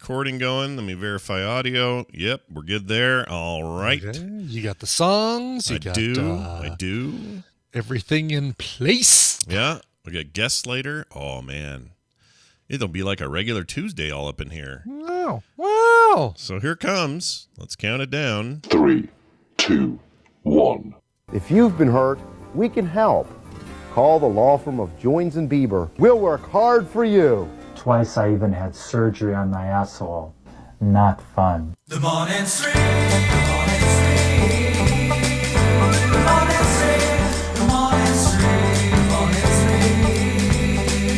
recording going. Let me verify audio. Yep, we're good there. All right. Okay. You got the songs. I do. Everything in place. Yeah. We got guests later. Oh, man. It'll be like a regular Tuesday all up in here. Wow. So here it comes. Let's count it down. 3, 2, 1. If you've been hurt, we can help. Call the law firm of Joins and Bieber. We'll work hard for you. Twice I even had surgery on my asshole. Not fun. The morning stream, the morning stream, the morning stream, the morning stream, the morning stream,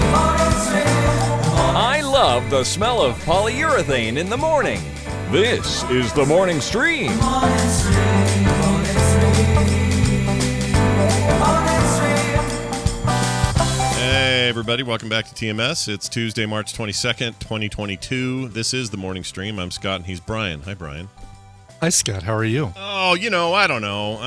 the morning stream. I love the smell of polyurethane in the morning. This is the Morning Stream. The morning stream, the morning stream, the morning stream. Hey, everybody. Welcome back to TMS. It's Tuesday, March 22nd, 2022. This is the Morning Stream. I'm Scott, and he's Brian. Hi, Brian. Hi, Scott. How are you? Oh, I don't know.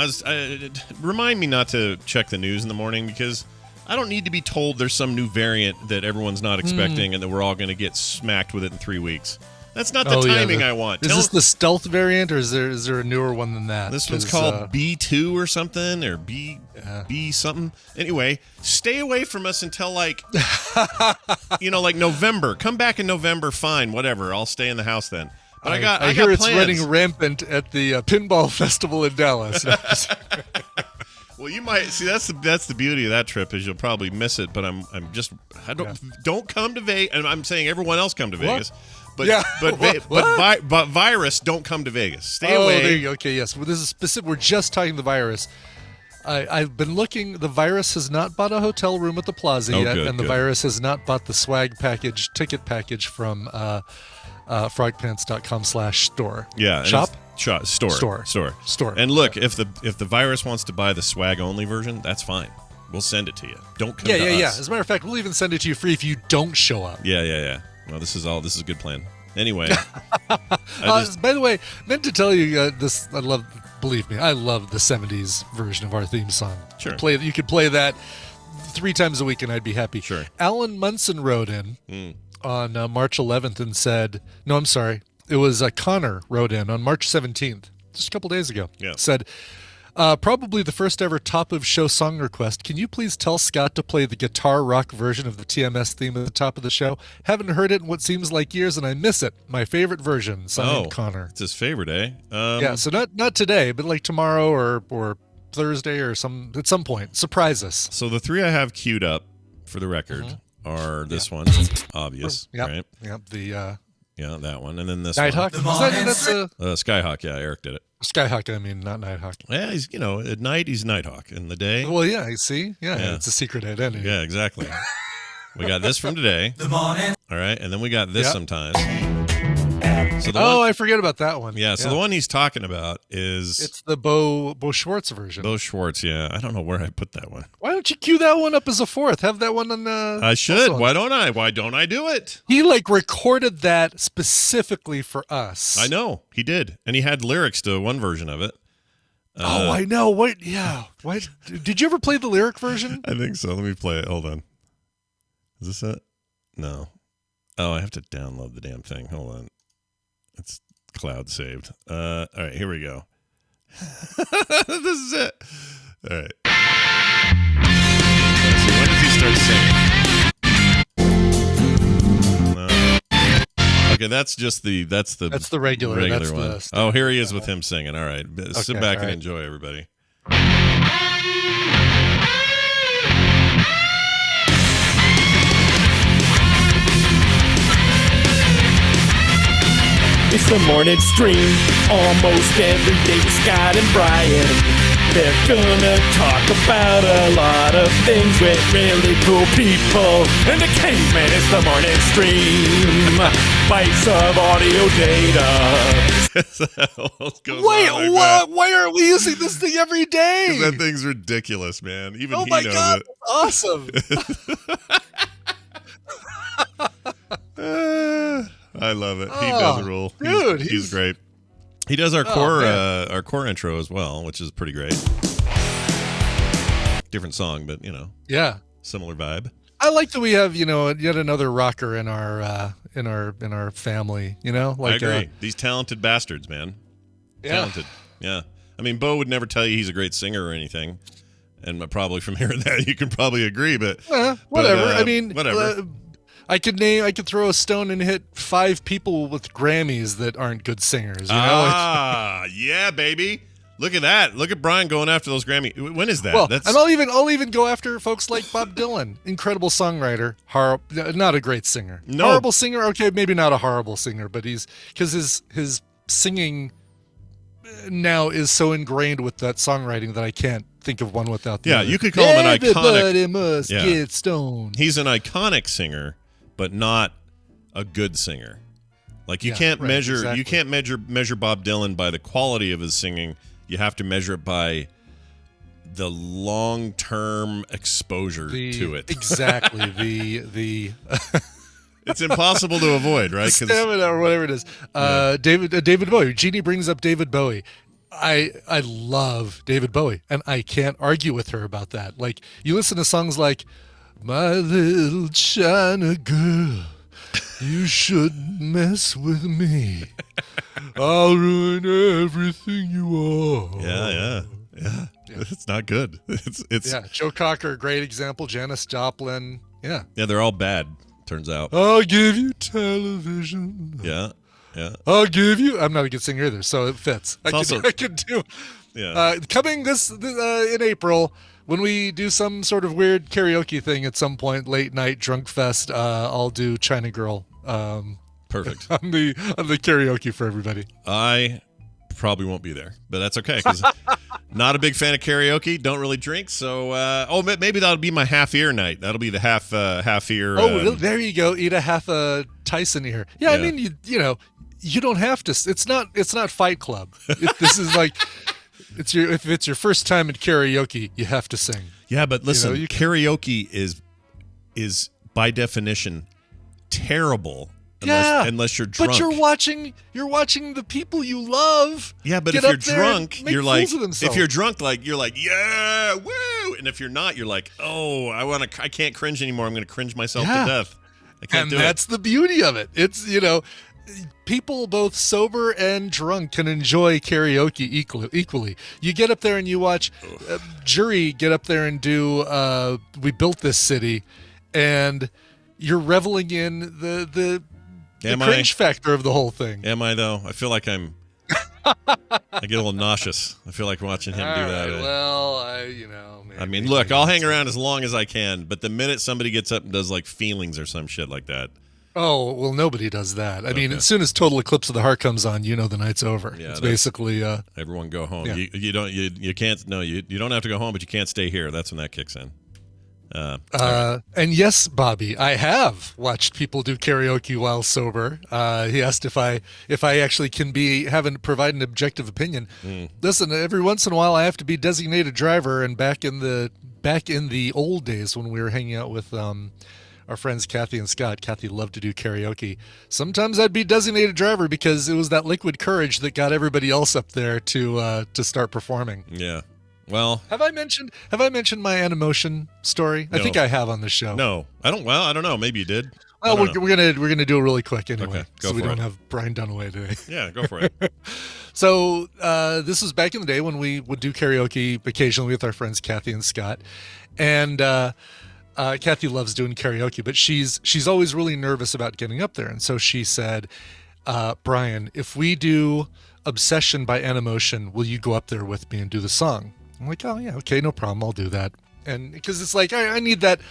Remind me not to check the news in the morning because I don't need to be told there's some new variant that everyone's not expecting and that we're all going to get smacked with it in 3 weeks. That's not the timing I want. Is this the stealth variant, or is there a newer one than that? This one's called B2 or something, or B something. Anyway, stay away from us until like November. Come back in November, fine, whatever. I'll stay in the house then. But I got hear it's plans. running rampant at the pinball festival in Dallas. Well, you might see that's the beauty of that trip is you'll probably miss it. But don't come to Vegas. And I'm saying everyone else come to Vegas. But but virus, don't come to Vegas. Stay away. There you go. Okay, yes. Well, this is specific. We're just talking the virus. I've been looking. The virus has not bought a hotel room at the Plaza yet, and the virus has not bought the swag ticket package from frogpants.com/store. Yeah. Store. And look, if the virus wants to buy the swag only version, that's fine. We'll send it to you. Don't come to us. Yeah. As a matter of fact, we'll even send it to you free if you don't show up. Yeah. No, this is a good plan. Anyway. By the way, meant to tell you this. Believe me, I love the 70s version of our theme song. Sure. You could play that 3 times a week and I'd be happy. Sure. Alan Munson wrote in on March 11th and said, no, I'm sorry. It was Connor wrote in on March 17th, just a couple days ago. Yeah. Said, probably the first ever top of show song request. Can you please tell Scott to play the guitar rock version of the TMS theme at the top of the show? Haven't heard it in what seems like years, and I miss it. My favorite version. Signed, Connor. It's his favorite, eh? Yeah. So not today, but like tomorrow or Thursday or at some point. Surprise us. So the 3 I have queued up for the record are this one, obvious, right? Yep. That one, and then this Nighthawk. one. Skyhawk. Yeah, Eric did it. Skyhawk, I mean, not Nighthawk. Yeah, he's at night he's Nighthawk. In the day, well, yeah, you see, it's a secret identity. Yeah, exactly. We got this from today. The morning. All right, and then we got this sometimes. So I forget about that one. Yeah, so the one he's talking about it's the Bo Schwartz version. Bo Schwartz, yeah. I don't know where I put that one. Why don't you cue that one up as a 4th? Have that one on I should. Why don't I? Why don't I do it? He recorded that specifically for us. I know. He did. And he had lyrics to one version of it. I know. What? Yeah. What? Did you ever play the lyric version? I think so. Let me play it. Hold on. Is this it? No. Oh, I have to download the damn thing. Hold on. It's cloud saved. All right, here we go. This is it. All right. So when does he start singing? No. Okay, that's the regular one. Oh, here he is with him singing. All right, sit back and enjoy, everybody. It's the morning stream, almost every day with Scott and Brian. They're gonna talk about a lot of things with really cool people. Entertainment is the morning stream, bites of audio data. Wait, what? Why aren't we using this thing every day? Because that thing's ridiculous, man. Even he knows God, it. Awesome. I love it. He does rule. Dude, he's great. He does our core intro as well, which is pretty great. Different song, but yeah, similar vibe. I like that we have yet another rocker in our our family. You know, I agree. These talented bastards, man. Talented. Yeah. I mean, Bo would never tell you he's a great singer or anything, and probably from hearing that you can probably agree. But whatever. I mean, whatever. I could throw a stone and hit 5 people with Grammys that aren't good singers. You know? Yeah, baby. Look at that. Look at Brian going after those Grammy. When is that? Well, and I'll even go after folks like Bob Dylan, incredible songwriter, not a great singer. No. Horrible singer. Okay, maybe not a horrible singer, but because his singing now is so ingrained with that songwriting that I can't think of one without the other. You could call him an iconic. Everybody must get stoned. He's an iconic singer, but not a good singer. Like you can't measure exactly. you can't measure Bob Dylan by the quality of his singing. You have to measure it by the long-term exposure to it. Exactly. the It's impossible to avoid, right? Stamina or whatever it is. David Bowie. Jeannie brings up David Bowie. I love David Bowie, and I can't argue with her about that. Like, you listen to songs like "My Little China Girl, You Shouldn't Mess With Me. I'll ruin everything you are." Yeah. It's not good. It's Joe Cocker, great example. Janis Joplin. Yeah, they're all bad. Turns out. I'll give you television. Yeah. I'll give you. I'm not a good singer either, so it fits. I could do. Yeah. Coming this in April, when we do some sort of weird karaoke thing at some point, late night drunk fest, I'll do China Girl. Perfect. on the karaoke for everybody. I probably won't be there, but that's okay because not a big fan of karaoke. Don't really drink, so maybe that'll be my half ear night. That'll be the half ear. There you go. Eat a half a Tyson ear. Yeah, I mean you don't have to. It's not Fight Club. This is like if it's your first time at karaoke, you have to sing. Yeah, but listen, karaoke is by definition terrible. Unless you're drunk. But you're watching the people you love. Yeah, but if you're drunk, you're like, if you're drunk, like you're like, yeah, woo. And if you're not, you're like, oh, I can't cringe anymore. I'm going to cringe myself to death. I can't do it. And that's the beauty of it. It's, people both sober and drunk can enjoy karaoke equally. You get up there and you watch Jury get up there and do We Built This City, and you're reveling in the cringe factor of the whole thing. Am I, though? I feel like I get a little nauseous. I feel like watching him do that. Well, I mean, look, I'll hang around as long as I can, but the minute somebody gets up and does like feelings or some shit like that. Oh, well, nobody does that. I mean, as soon as Total Eclipse of the Heart comes on, the night's over. Yeah, it's basically everyone go home. Yeah. You don't have to go home, but you can't stay here. That's when that kicks in. And yes, Bobby, I have watched people do karaoke while sober. He asked if I actually can provide an objective opinion. Listen, every once in a while I have to be designated driver, and back in the old days when we were hanging out with our friends Kathy and Scott, Kathy loved to do karaoke. Sometimes I'd be designated driver because it was that liquid courage that got everybody else up there to start performing. Yeah. Well, have I mentioned my Animotion story? No. I think I have on the show. No, I don't. Well, I don't know. Maybe you did. Well, we're gonna do it really quick anyway, okay, so we don't have Brian Dunaway today. Yeah, go for it. So this was back in the day when we would do karaoke occasionally with our friends Kathy and Scott, and Kathy loves doing karaoke, but she's always really nervous about getting up there, and so she said, "Brian, if we do Obsession by Animotion, will you go up there with me and do the song?" I'm like, "Oh yeah, okay, no problem, I'll do that." And because it's like I need that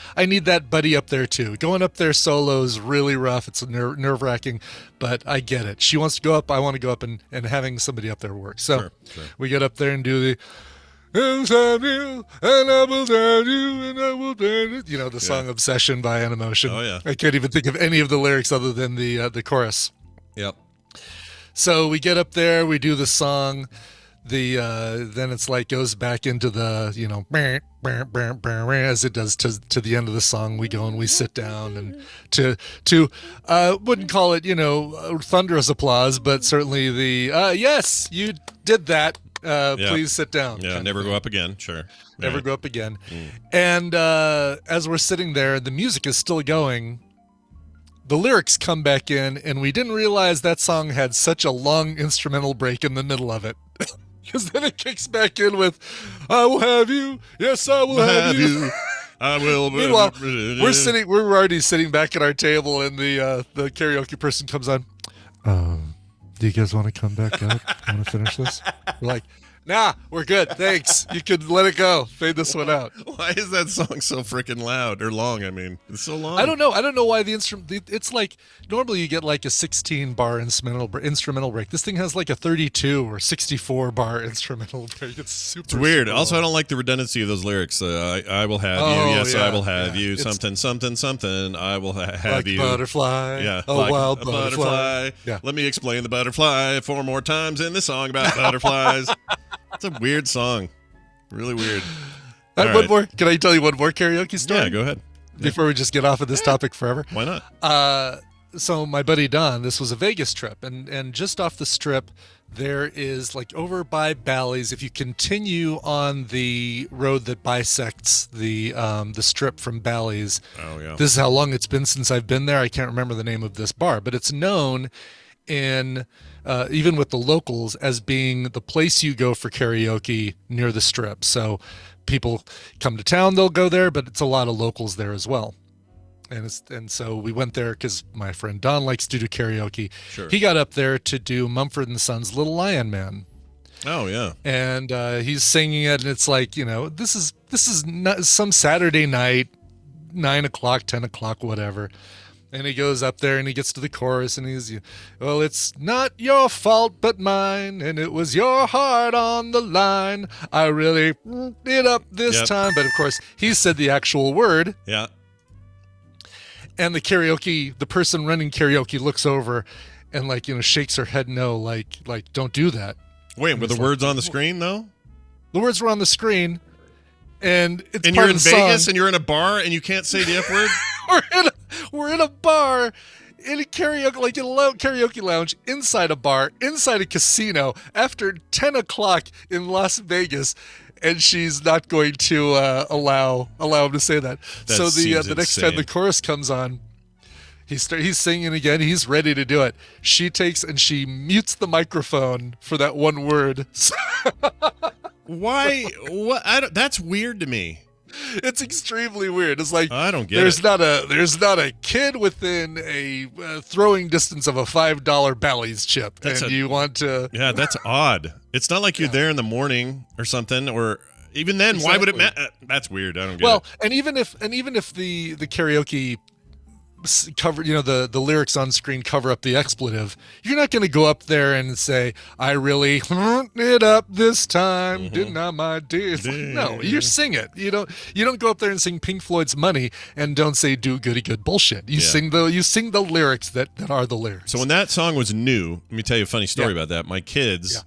buddy up there too. Going up there solo is really rough. It's nerve-wracking, but I get it. She wants to go up, I want to go up, and having somebody up there works. So sure. We get up there and do the and I will tell you, and I will the song Obsession by Animotion. Oh yeah. I can't even think of any of the lyrics other than the chorus. Yep. So we get up there, we do the song. Then it's like goes back into the as it does to the end of the song. We go and we sit down and to wouldn't call it thunderous applause, but certainly the yes, you did that. Please sit down. Yeah, never go up again. Sure, never go up again. And as we're sitting there, the music is still going. the lyrics come back in, and we didn't realize that song had such a long instrumental break in the middle of it. Because then it kicks back in with, I will have you. Yes, I will have you. I will. Meanwhile, we're already sitting back at our table, and the karaoke person comes on. Do you guys want to come back up? Want to finish this? We're like, nah, we're good. Thanks. You could let it go. Fade this one out. Why is that song so freaking loud or long? I mean, it's so long. I don't know why the instrument. It's like normally you get like a 16-bar instrumental break. This thing has like a 32 or 64-bar instrumental break. It's super. It's weird. Super Also, long. I don't like the redundancy of those lyrics. I will have Oh, you. Yes, yeah, I will have yeah. you. It's- Something, something, something. I will have like you. butterfly. Yeah, a like wild a butterfly. Yeah. Let me explain the butterfly 4 more times in this song about butterflies. It's a weird song. Really weird. All One right. more. Can I tell you one more karaoke story? Yeah, go ahead. Before we just get off of this topic forever. Why not? So my buddy Don, this was a Vegas trip, and just off the strip, there is like over by Bally's. If you continue on the road that bisects the strip from Bally's, Oh, yeah. this is how long it's been since I've been there. I can't remember the name of this bar, but it's known in even with the locals as being the place you go for karaoke near the strip. So people come to town, they'll go there, but it's a lot of locals there as well. And so we went there because my friend Don likes to do karaoke. Sure. He got up there to do Mumford and Sons' Little Lion Man. Oh, yeah. And he's singing it, and it's like, this is not some Saturday night, 9 o'clock, 10 o'clock, whatever. And he goes up there and he gets to the chorus and he's, well, it's not your fault but mine, and it was your heart on the line. I really it up this time. But of course, he said the actual word. Yeah. And the person running karaoke looks over and shakes her head no, like don't do that. Wait, were the words on the screen, though? The words were on the screen, and it's And part you're in of the Vegas song. and you're in a bar and you can't say the F word? we're in a bar, in a karaoke, like in a karaoke lounge, inside a bar, inside a casino, after 10 o'clock in Las Vegas, and she's not going to allow him to say that. That So seems the next time insane. the chorus comes on, he's singing again. He's ready to do it. She takes and she mutes the microphone for that one word. Why? What? That's weird to me. It's extremely weird. It's like I don't get there's it. There's not a kid within a throwing distance of a $5 Bally's chip, you want to. Yeah, that's odd. It's not like you're there in the morning or something, or even then. Why would it Exactly. matter? That's weird. I don't get Well, it. and even if the karaoke cover, the lyrics on screen cover up the expletive, you're not going to go up there and say, I really it up this time, didn't I, my dear? It's like, no, you sing it. You don't go up there and sing Pink Floyd's Money and don't say do goody good bullshit. You sing the lyrics that are the lyrics. So when that song was new, let me tell you a funny story about that. My kids,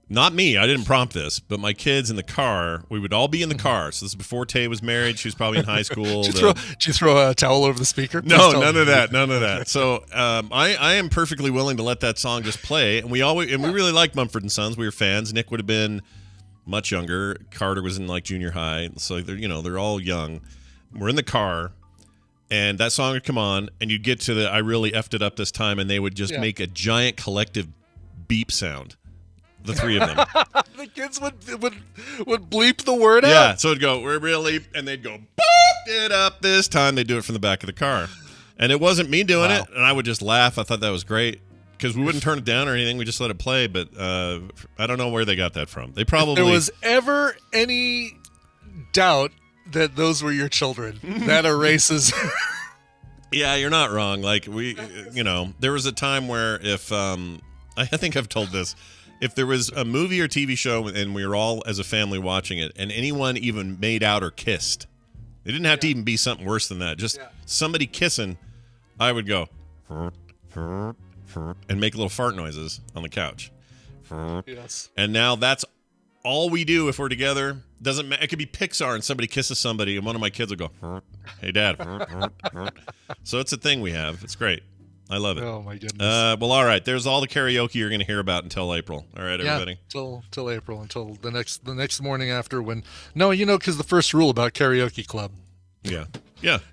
not me, I didn't prompt this, but my kids in the car, we would all be in the car. So this is before Tay was married. She was probably in high school. Did you throw a towel over the speaker? No, Please tell none me. of that. None of that. So I am perfectly willing to let that song just play. And we really liked Mumford and Sons. We were fans. Nick would have been much younger. Carter was in like junior high. So they're all young. We're in the car. And that song would come on, and you'd get to the I really effed it up this time, and they would just make a giant collective beep sound. The three of them. The kids would bleep the word out. Yeah, so it'd go, we're really, and they'd go, boop it up this time. They'd do it from the back of the car. And it wasn't me doing it, and I would just laugh. I thought that was great, because we wouldn't turn it down or anything. We just let it play, but I don't know where they got that from. They probably... If there was ever any doubt that those were your children, that erases... Yeah, you're not wrong. Like, there was a time where if, I think I've told this, if there was a movie or TV show and we were all as a family watching it and anyone even made out or kissed, it didn't have to even be something worse than that. Just somebody kissing, I would go and make little fart noises on the couch. Yes. And now that's all we do if we're together. Doesn't matter. It could be Pixar and somebody kisses somebody and one of my kids will go, hey, Dad. So it's a thing we have. It's great. I love it. Oh, my goodness. Well, all right. There's all the karaoke you're going to hear about until April. All right, everybody. Till April, until the next morning after when. No, because the first rule about karaoke club. Yeah.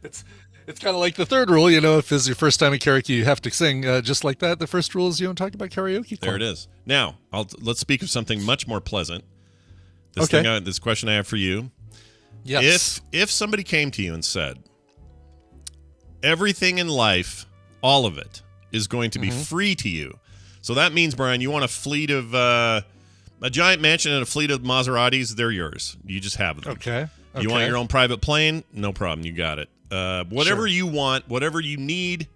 It's It's kind of like the third rule, if it's your first time at karaoke, you have to sing. Just like that, the first rule is you don't talk about karaoke club. There it is. Now, let's speak of something much more pleasant. This question I have for you. Yes. If somebody came to you and said, everything in life, all of it, is going to be free to you. So that means, Brian, you want a fleet of a giant mansion and a fleet of Maseratis, they're yours. You just have them. Okay. You want your own private plane? No problem. You got it. Whatever you want, whatever you need,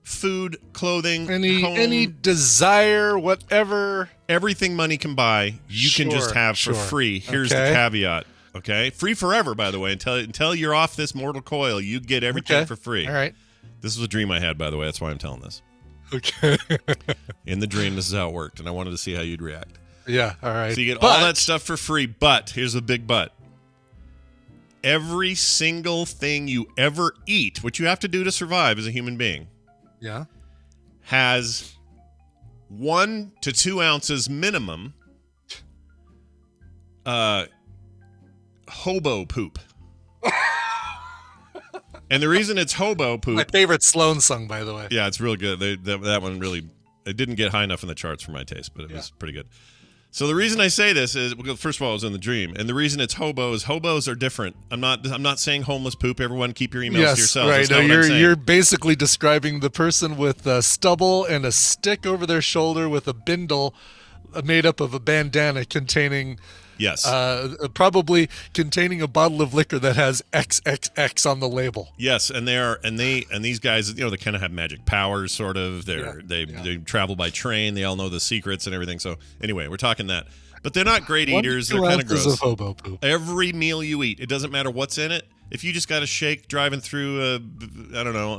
food, clothing, any desire, whatever. Everything money can buy, you can just have for free. Here's the caveat. Okay? Free forever, by the way. Until you're off this mortal coil, you get everything for free. All right. This was a dream I had, by the way. That's why I'm telling this. Okay. In the dream, this is how it worked, and I wanted to see how you'd react. Yeah, all right. So you get all that stuff for free, but here's the big but. Every single thing you ever eat, which you have to do to survive as a human being, has 1 to 2 ounces minimum hobo poop. And the reason it's hobo poop... My favorite Sloan song, by the way. Yeah, it's real good. That one really... It didn't get high enough in the charts for my taste, but it was pretty good. So the reason I say this is, well, first of all, it was in the dream, and the reason it's hobos are different. I'm not saying homeless poop. Everyone, keep your emails to yourselves. Right. That's No, you're basically describing the person with stubble and a stick over their shoulder with a bindle made up of a bandana containing. Yes. Probably containing a bottle of liquor that has XXX on the label. Yes, and these guys, they kind of have magic powers, sort of. They travel by train. They all know the secrets and everything. So anyway, we're talking that. But they're not great eaters. They're kind of gross. Of hobo poop. Every meal you eat, it doesn't matter what's in it. If you just got a shake driving through a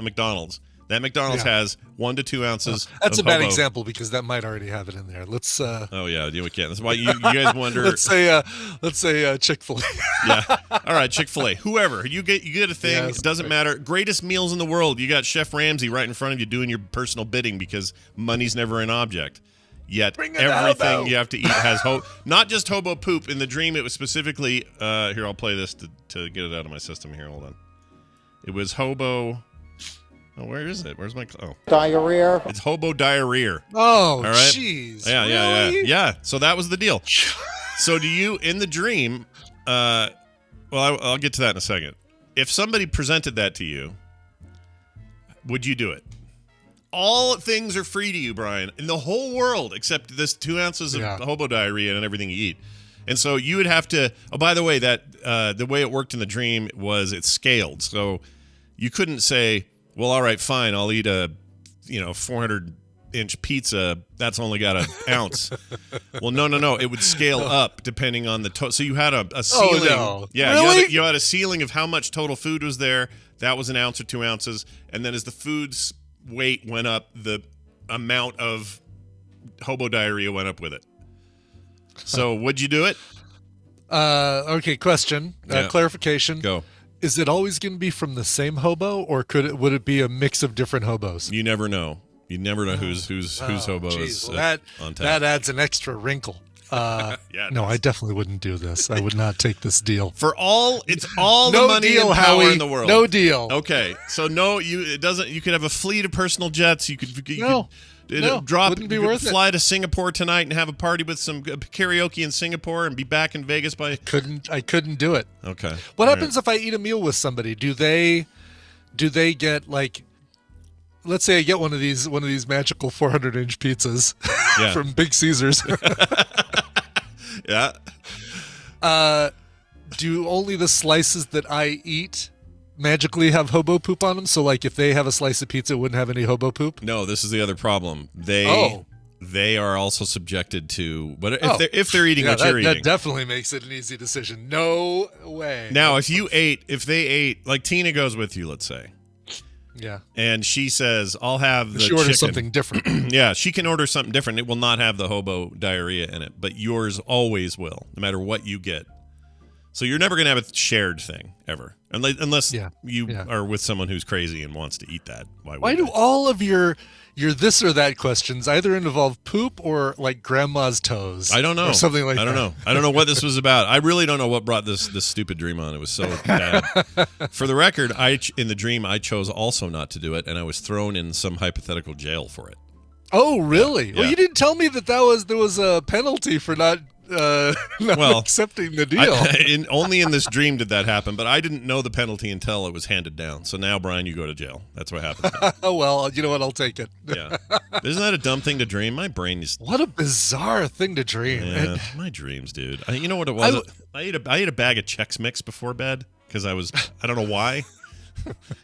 McDonald's. That McDonald's has 1 to 2 ounces. That's of a bad hobo. example because that might already have it in there. Let's. Oh yeah, we can't. That's why you guys wonder. let's say Chick-fil-A. Yeah. All right, Chick-fil-A. Whoever you get a thing. It doesn't matter. Greatest meals in the world. You got Chef Ramsay right in front of you doing your personal bidding because money's never an object. Yet everything you have to eat has not just hobo poop. In the dream, it was specifically. Here, I'll play this to get it out of my system. Here, hold on. It was hobo. Oh, where is it? Where's my... Oh. Diarrhea. It's Hobo Diahareer. Oh, all right? Jeez. Yeah, really? yeah. So that was the deal. So do you, in the dream... I'll get to that in a second. If somebody presented that to you, would you do it? All things are free to you, Brian, in the whole world, except this 2 ounces of hobo diarrhea and everything you eat. And so you would have to... Oh, by the way, that the way it worked in the dream was it's scaled. So you couldn't say... Well, all right, fine. I'll eat a, 400-inch pizza. That's only got an ounce. Well, no. It would scale up depending on the total. So you had a ceiling. Oh, no. Yeah, really? you had a ceiling of how much total food was there. That was 1 ounce or 2 ounces. And then as the food's weight went up, the amount of hobo diarrhea went up with it. So would you do it? Okay, question. Clarification. Go. Is it always going to be from the same hobo, or would it be a mix of different hobos? You never know. You never know whose hobo is on tap. That adds an extra wrinkle. No, I definitely wouldn't do this. I would not take this deal. It's all the money deal, and power Howie. in the world. No deal. Okay, so it doesn't. You could have a fleet of personal jets. You could wouldn't be worth it. Fly to Singapore tonight and have a party with some karaoke in Singapore and be back in Vegas by. I couldn't do it. Okay. What happens if I eat a meal with somebody? Do they get like? Let's say I get one of these magical 400-inch pizzas from Big Caesar's. Yeah. Do only the slices that I eat magically have hobo poop on them? So, like, if they have a slice of pizza, it wouldn't have any hobo poop? No, this is the other problem. They are also subjected to, but if they're eating what you're eating, that definitely makes it an easy decision. No way. Now, if they ate, like Tina goes with you, let's say. Yeah. And she says, I'll have the She orders something different. Yeah, she can order something different. It will not have the hobo diarrhea in it, but yours always will, no matter what you get. So you're never going to have a shared thing, ever. Unless you are with someone who's crazy and wants to eat that. Why do all of your your this or that questions either involve poop or like grandma's toes. I don't know. Or something like that. I don't know. I don't know what this was about. I really don't know what brought this stupid dream on. It was so bad. For the record, in the dream, I chose also not to do it, and I was thrown in some hypothetical jail for it. Oh, really? Yeah. Well, you didn't tell me that there was a penalty for not accepting the deal. Only in this dream did that happen, but I didn't know the penalty until it was handed down. So now, Brian, you go to jail. That's what happened. Oh, well, you know what? I'll take it. Yeah. Isn't that a dumb thing to dream? My brain is... What a bizarre thing to dream. Yeah, my dreams, dude. You know what it was? I ate a bag of Chex Mix before bed because I don't know why.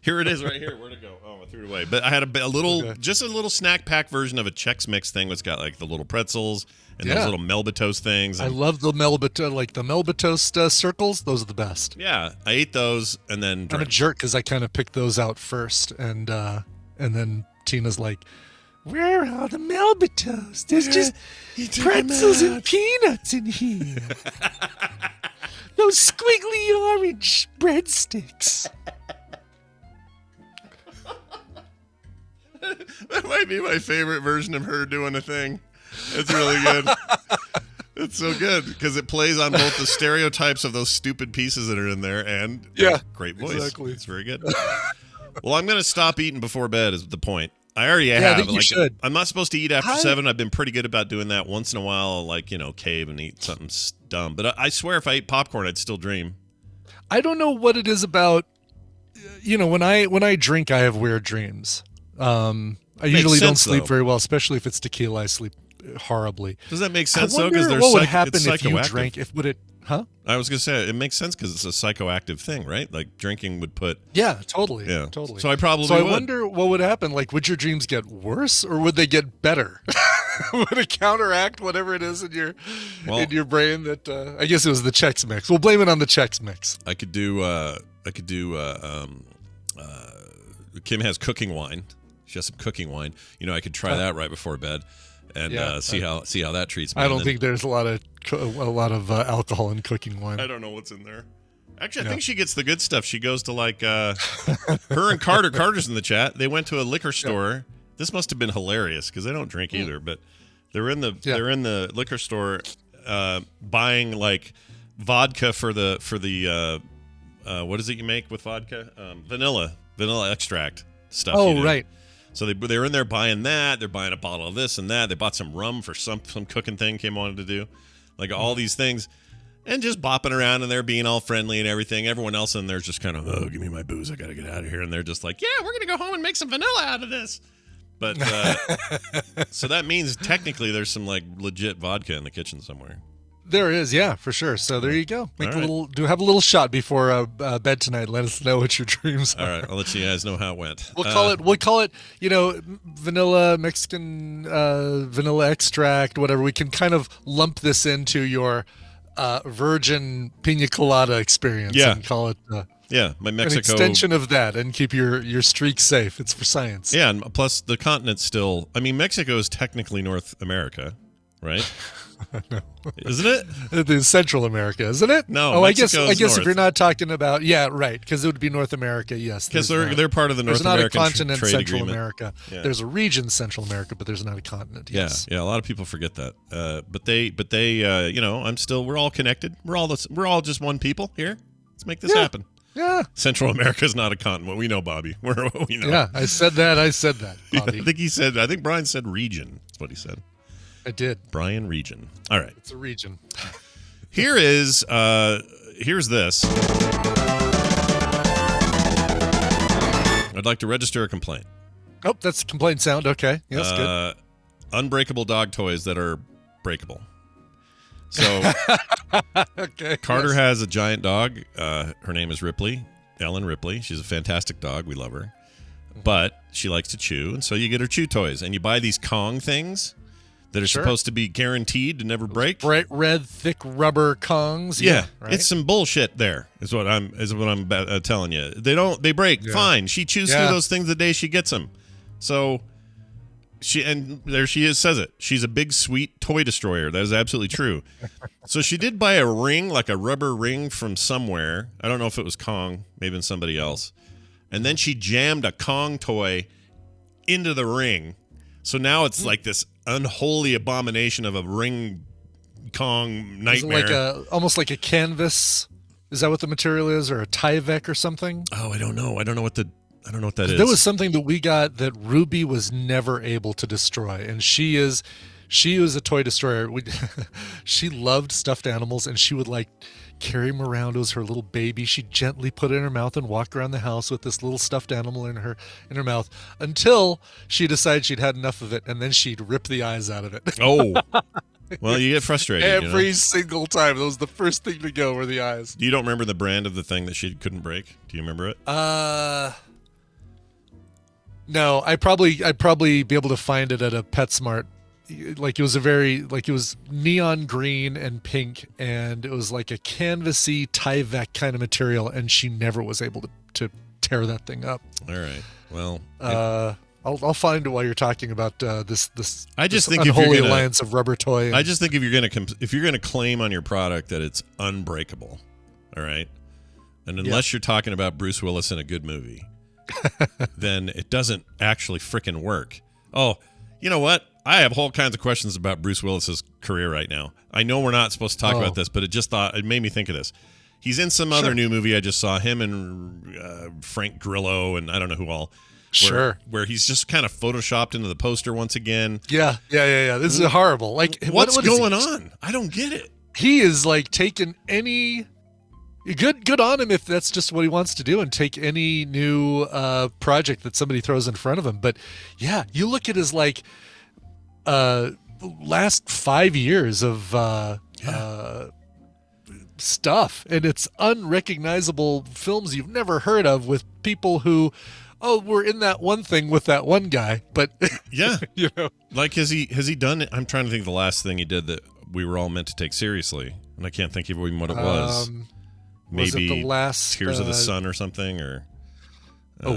Here it is right here. Where'd it go? Oh, I threw it away. But I had a little, just a little snack pack version of a Chex Mix thing. It's got like the little pretzels and those little Melba-Toast things. I love the Melba-Toast circles. Those are the best. Yeah, I ate those and then I'm a jerk because I kind of picked those out first, and then Tina's like, "Where are the Melba-Toast? There's just pretzels and peanuts in here. Those squiggly orange breadsticks." That might be my favorite version of her doing a thing. It's really good. It's so good because it plays on both the stereotypes of those stupid pieces that are in there and great voice. Exactly. It's very good. Well, I'm going to stop eating before bed is the point. I already have. I think you should. I'm not supposed to eat after 7. I've been pretty good about doing that. Once in a while, I'll, cave and eat something dumb. But I swear if I ate popcorn, I'd still dream. I don't know what it is about, when I drink, I have weird dreams. I usually don't sleep very well, especially if it's tequila. I sleep horribly. Does that make sense, I though? wonder Because what would happen if you drank. I was going to say, it makes sense because it's a psychoactive thing, right? Like drinking would put... Yeah, totally. Yeah. Totally. So I wonder what would happen. Like, would your dreams get worse or would they get better? Would it counteract whatever it is in your brain that... I guess it was the Chex Mix. We'll blame it on the Chex Mix. I could do Kim has cooking wine. She has some cooking wine. I could try that right before bed, and see how that treats me. I don't think there's a lot of alcohol in cooking wine. I don't know what's in there. Actually, I think she gets the good stuff. She goes to her and Carter. Carter's in the chat. They went to a liquor store. This must have been hilarious because they don't drink either. But they're in the liquor store buying vodka for the what is it you make with vodka? Vanilla extract stuff. Oh, right. So they were in there buying that. They're buying a bottle of this and that. They bought some rum for some cooking thing Kim wanted to do. All these things. And just bopping around and they're being all friendly and everything. Everyone else in there's just kind of, oh, give me my booze. I got to get out of here. And they're just like, yeah, we're going to go home and make some vanilla out of this. But so that means technically there's some legit vodka in the kitchen somewhere. There is, yeah, for sure. So there you go. Have a little shot before bed tonight. Let us know what your dreams are. All right, I'll let you guys know how it went. We'll call it, vanilla Mexican vanilla extract, whatever. We can kind of lump this into your virgin pina colada experience and call it my Mexico an extension of that and keep your streak safe. It's for science. Yeah, and plus the continent's still. I mean, Mexico is technically North America, right? No. Isn't it? It is Central America, isn't it? No. Oh, Mexico's I guess north. if you're not talking about right, because it would be North America. Yes, because they're part of the North American There's not a continent, trade Central agreement. America. Yeah. There's a region, Central America, but there's not a continent. Yes. Yeah. A lot of people forget that. But they, we're all connected. We're all just one people here. Let's make this happen. Yeah. Central America is not a continent. We know, Bobby. We know. Yeah, I said that, Bobby. I think Brian said region. That's what he said. I did. Brian region. All right. It's a region. Here's this. I'd like to register a complaint. Oh, that's complaint sound. Okay. Yes, good. Unbreakable dog toys that are breakable. So okay. Carter has a giant dog. Her name is Ripley, Ellen Ripley. She's a fantastic dog. We love her. But she likes to chew, and so you get her chew toys. And you buy these Kong things that are supposed to be guaranteed to never break. Bright red, thick rubber Kongs. Yeah, right? It's some bullshit. There is what I'm telling you. They break. Yeah. Fine. She chews through those things the day she gets them. So there she is. Says it. She's a big sweet toy destroyer. That is absolutely true. So she did buy a ring, like a rubber ring from somewhere. I don't know if it was Kong, maybe somebody else. And then she jammed a Kong toy into the ring. So now it's like this unholy abomination of a ring Kong nightmare. Is it almost like a canvas? Is that what the material is, or a Tyvek or something? Oh, I don't know. I don't know what that is. There was something that we got that Ruby was never able to destroy, and she was a toy destroyer. She loved stuffed animals, and she would like carry him around as her little baby. She'd gently put it in her mouth and walk around the house with this little stuffed animal in her mouth until she decided she'd had enough of it, and then she'd rip the eyes out of it. Oh, well, you get frustrated. Every single time. That was the first thing to go, were the eyes. You don't remember the brand of the thing that she couldn't break? Do you remember it? No. I'd probably be able to find it at a PetSmart. Like it was neon green and pink, and it was like a canvasy Tyvek kind of material, and she never was able to tear that thing up. All right. Well, I'll find it while you're talking about this. I just this think if unholy you're gonna, alliance of rubber toy. I just think if you're gonna claim on your product that it's unbreakable, all right, and unless you're talking about Bruce Willis in a good movie, then it doesn't actually frickin' work. Oh, you know what? I have whole kinds of questions about Bruce Willis's career right now. I know we're not supposed to talk about this, but it made me think of this. He's in some other new movie I just saw, him and Frank Grillo and I don't know who all. Where he's just kind of photoshopped into the poster once again. Yeah. This is horrible. Like, what's going on? I don't get it. He is like taking any good on him if that's just what he wants to do, and take any new project that somebody throws in front of him. But yeah, you look at his like last 5 years of stuff, and it's unrecognizable films you've never heard of with people who we're in that one thing with that one guy, but yeah, you know, like has he done it? I'm trying to think of the last thing he did that we were all meant to take seriously, and I can't think of even what it was. Maybe was it the last Tears of the Sun or something, or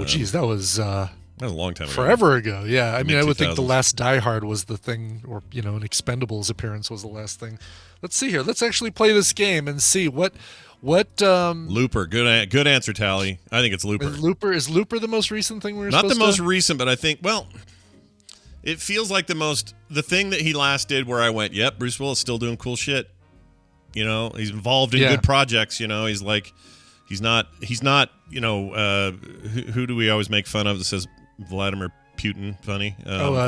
geez, that was a long time ago. Forever ago. Yeah, I mean, I would think the Mid-2000s. last Die Hard was the thing, or an Expendables appearance was the last thing. Let's see here. Let's actually play this game and see what Looper. Good answer, Tally. I think it's Looper. Is Looper the most recent thing we were Not the supposed most to? recent, but I think it feels like the thing that he last did where I went, yep, Bruce Willis still doing cool shit. He's involved in good projects. He's like, he's not. Who do we always make fun of that says Vladimir Putin funny?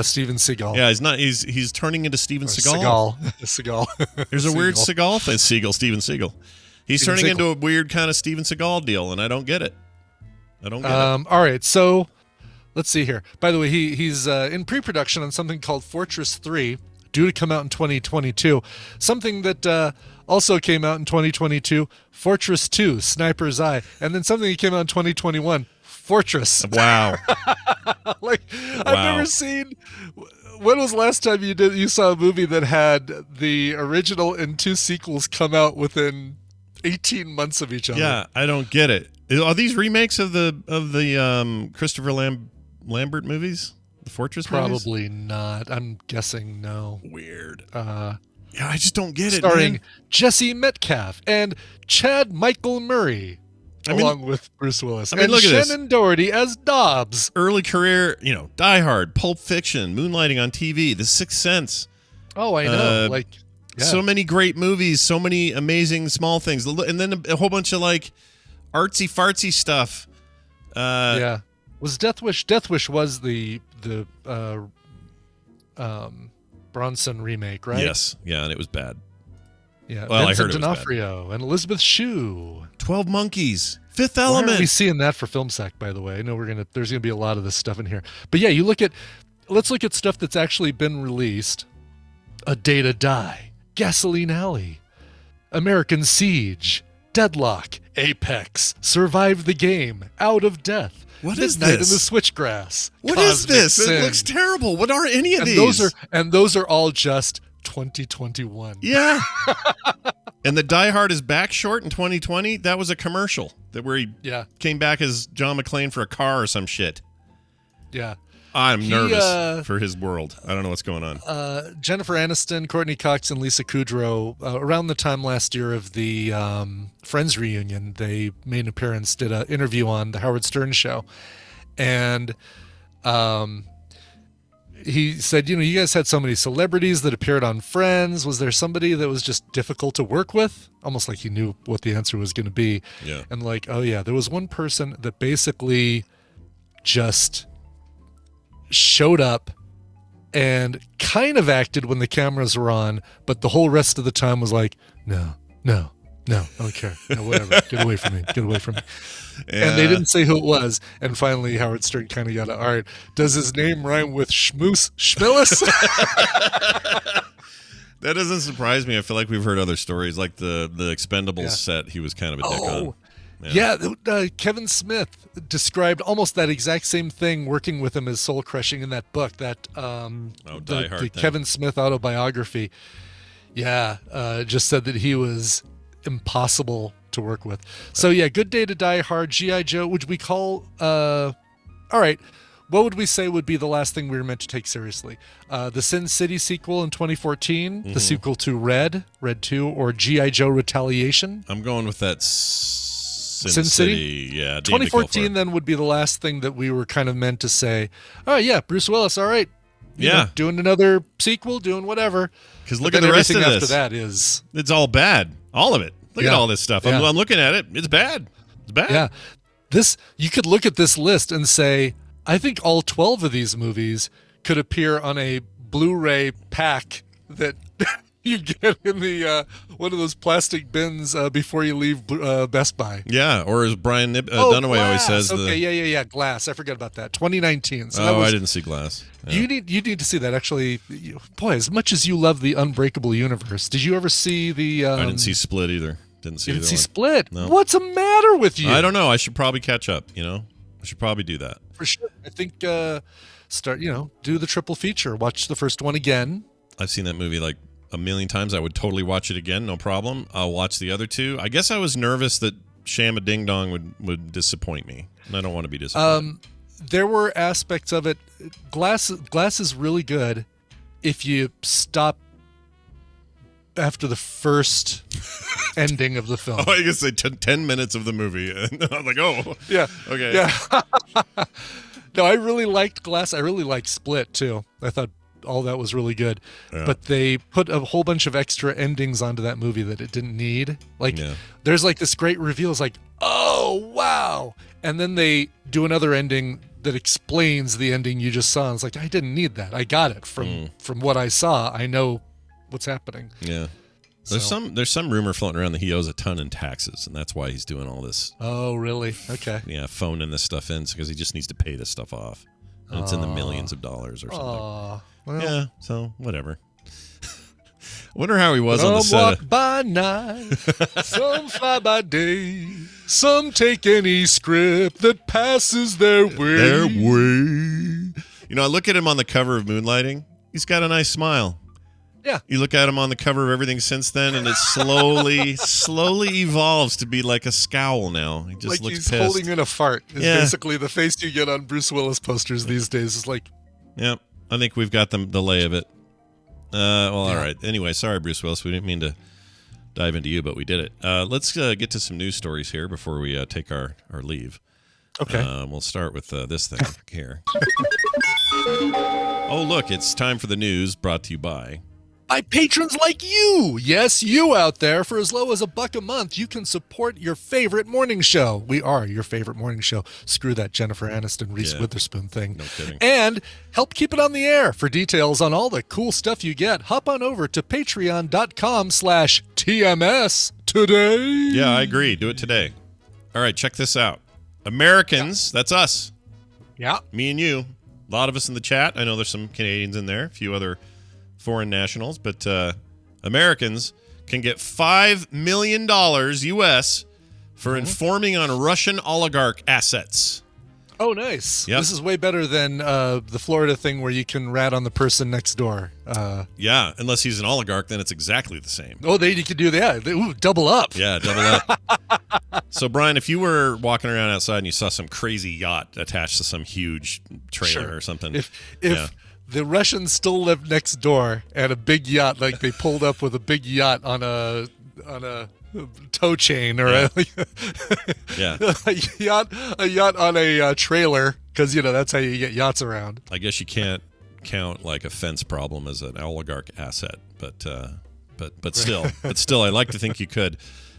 Steven Seagal. Yeah, he's not. He's turning into Steven Seagal. Seagal. There's a weird Seagal thing. Steven Seagal. He's Steven turning Seagal. into a weird kind of Steven Seagal deal, and I don't get it. All right, so let's see here. By the way, he's in pre-production on something called Fortress 3, due to come out in 2022. Something that also came out in 2022, Fortress 2, Sniper's Eye, and then something that came out in 2021, Fortress. Wow. I've never seen. When was the last time you saw a movie that had the original and two sequels come out within 18 months of each other? Yeah, I don't get it. Are these remakes of the Christopher Lambert movies? The Fortress movies? Probably not. I'm guessing no. Weird. Yeah, I just don't get it. Starring Man. Jesse Metcalf and Chad Michael Murray, along with Bruce Willis. I mean, and look at this. Shannon Doherty as Dobbs. Early career, Die Hard, Pulp Fiction, moonlighting on TV, The Sixth Sense. Oh, I know. So many great movies, so many amazing small things, and then a whole bunch of artsy fartsy stuff. Was Death Wish? Death Wish was the Bronson remake, right? Yes, yeah, and it was bad. Yeah, Well, Vincent I heard it was D'Onofrio and Elizabeth Shue. 12 Monkeys, Fifth Why Element. aren't we seeing that for FilmSack, by the way? I know there's gonna be a lot of this stuff in here. But yeah, let's look at stuff that's actually been released. A Day to Die, Gasoline Alley, American Siege, Deadlock, Apex, Survive the Game, Out of Death, What is Midnight this? in the Switchgrass. What is Cosmic this? Sin. It looks terrible. What are any of and these? those are all just 2021. Yeah. And the Die Hard is back short in 2020. That was a commercial where he came back as John McClane for a car or some shit. Yeah. I'm nervous for his world. I don't know what's going on. Jennifer Aniston, Courtney Cox, and Lisa Kudrow, around the time last year of the Friends reunion, they made an appearance, did an interview on the Howard Stern show. And he said, you guys had so many celebrities that appeared on Friends. Was there somebody that was just difficult to work with? Almost like he knew what the answer was going to be. Yeah. And like, oh yeah, there was one person that basically just showed up and kind of acted when the cameras were on, but the whole rest of the time was like, no, I don't care. No, whatever. Get away from me. Yeah. And they didn't say who it was. And finally, Howard Stern kind of got it. All right, does his name rhyme with Schmillis? That doesn't surprise me. I feel like we've heard other stories, like the Expendables set. He was kind of a dick on. Yeah, Kevin Smith described almost that exact same thing working with him as soul crushing in that book, that the Kevin Smith autobiography. Yeah, just said that he was impossible to work with. So yeah, Good Day to Die Hard, G.I. Joe. Would we call? All right. What would we say would be the last thing we were meant to take seriously? The Sin City sequel in 2014, the sequel to Red 2, or G.I. Joe Retaliation? I'm going with that Sin City? Yeah. 2014 then would be the last thing that we were kind of meant to say, oh yeah, Bruce Willis, all right. Doing another sequel, doing whatever. Because look at the rest of this. After that is... It's all bad. All of it. Look at all this stuff. I'm looking at it. It's bad. It's bad. Yeah. You could look at this list and say, I think all 12 of these movies could appear on a Blu-ray pack that you get in the one of those plastic bins before you leave Best Buy. Yeah, or as Brian Dunaway always says. Okay, yeah, Glass. I forgot about that. 2019. So I didn't see Glass. Yeah. You need to see that. Actually, boy, as much as you love the Unbreakable universe, did you ever see the... I didn't see Split either. Didn't see Split? No. What's the matter with you? I don't know. I should probably catch up, I should probably do that. For sure. I think do the triple feature. Watch the first one again. I've seen that movie like a million times. I would totally watch it again, no problem. I'll watch the other two. I guess I was nervous that Shama Ding Dong would disappoint me, and I don't want to be disappointed. There were aspects of it. Glass is really good if you stop after the first ending of the film. Oh, I guess say 10 minutes of the movie. And I'm like, oh. Yeah. Okay. Yeah. No, I really liked Glass. I really liked Split, too. I thought all that was really good. Yeah. But they put a whole bunch of extra endings onto that movie that it didn't need. There's like this great reveal. It's like, oh, wow. And then they do another ending that explains the ending you just saw. And it's like, I didn't need that. I got it from what I saw. I know what's happening. Yeah. There's some rumor floating around that he owes a ton in taxes, and that's why he's doing all this. Oh, really? Okay. Yeah, phoning this stuff in because he just needs to pay this stuff off. And it's in the millions of dollars or something. Well, yeah, so whatever. Wonder how he was on the set. Walk by night, some fly by day, some take any script that passes their way. I look at him on the cover of Moonlighting. He's got a nice smile. Yeah. You look at him on the cover of everything since then, and it slowly evolves to be like a scowl now. He just like looks he's pissed. holding in a fart. Is basically the face you get on Bruce Willis posters these days. Is like... Yep. I think we've got the lay of it. All right. Anyway, sorry, Bruce Willis. We didn't mean to dive into you, but we did it. Let's get to some news stories here before we take our leave. Okay. We'll start with this thing here. Oh, look, it's time for the news brought to you by patrons like you. Yes, you out there. For as low as $1 a month, you can support your favorite morning show. We are your favorite morning show. Screw that Jennifer Aniston, Reese Witherspoon thing. No kidding. And help keep it on the air. For details on all the cool stuff you get, hop on over to patreon.com/TMS today. Yeah, I agree. Do it today. All right, check this out. Americans, that's us. Yeah. Me and you. A lot of us in the chat. I know there's some Canadians in there, a few other foreign nationals, but Americans can get $5 million US for informing on Russian oligarch assets. Oh, nice. Yep. This is way better than the Florida thing where you can rat on the person next door. Yeah, unless he's an oligarch, then it's exactly the same. Oh, you could do that. Ooh, double up. Yeah, double up. So, Brian, if you were walking around outside and you saw some crazy yacht attached to some huge trailer or something. If the Russians still lived next door and a big yacht, like they pulled up with a big yacht on a tow chain or a yacht on a trailer, because that's how you get yachts around. I guess you can't count like a fence problem as an oligarch asset, but still, I like to think you could.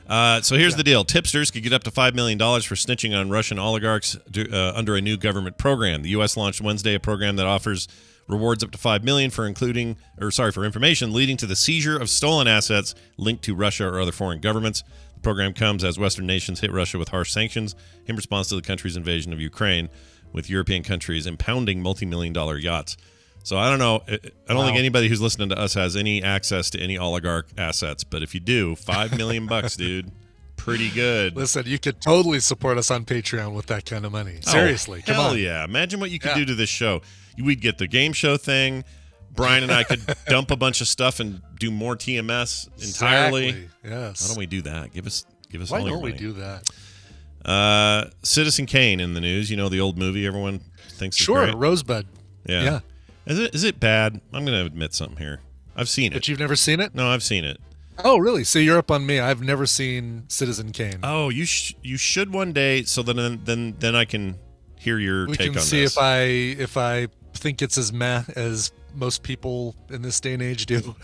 So here's the deal. Tipsters could get up to $5 million for snitching on Russian oligarchs under a new government program. The U.S. launched Wednesday a program that offers rewards up to $5 million for information leading to the seizure of stolen assets linked to Russia or other foreign governments. The program comes as Western nations hit Russia with harsh sanctions in response to the country's invasion of Ukraine, with European countries impounding multi-million-dollar yachts. So I don't know. I don't think anybody who's listening to us has any access to any oligarch assets. But if you do, $5 million, dude, pretty good. Listen, you could totally support us on Patreon with that kind of money. Seriously, come on. Hell yeah! Imagine what you could do to this show. We'd get the game show thing. Brian and I could dump a bunch of stuff and do more TMS entirely. Exactly. Yes. Why don't we do that? Give us Why all your don't we money. do that? Citizen Kane in the news. You know the old movie everyone thinks is Sure, great? Rosebud. Yeah. Is it bad? I'm going to admit something here. I've seen it. But you've never seen it? No, I've seen it. Oh, really? So you're up on me. I've never seen Citizen Kane. Oh, you should one day, so then I can hear your We take can on see this. if I think it's as meh as most people in this day and age do.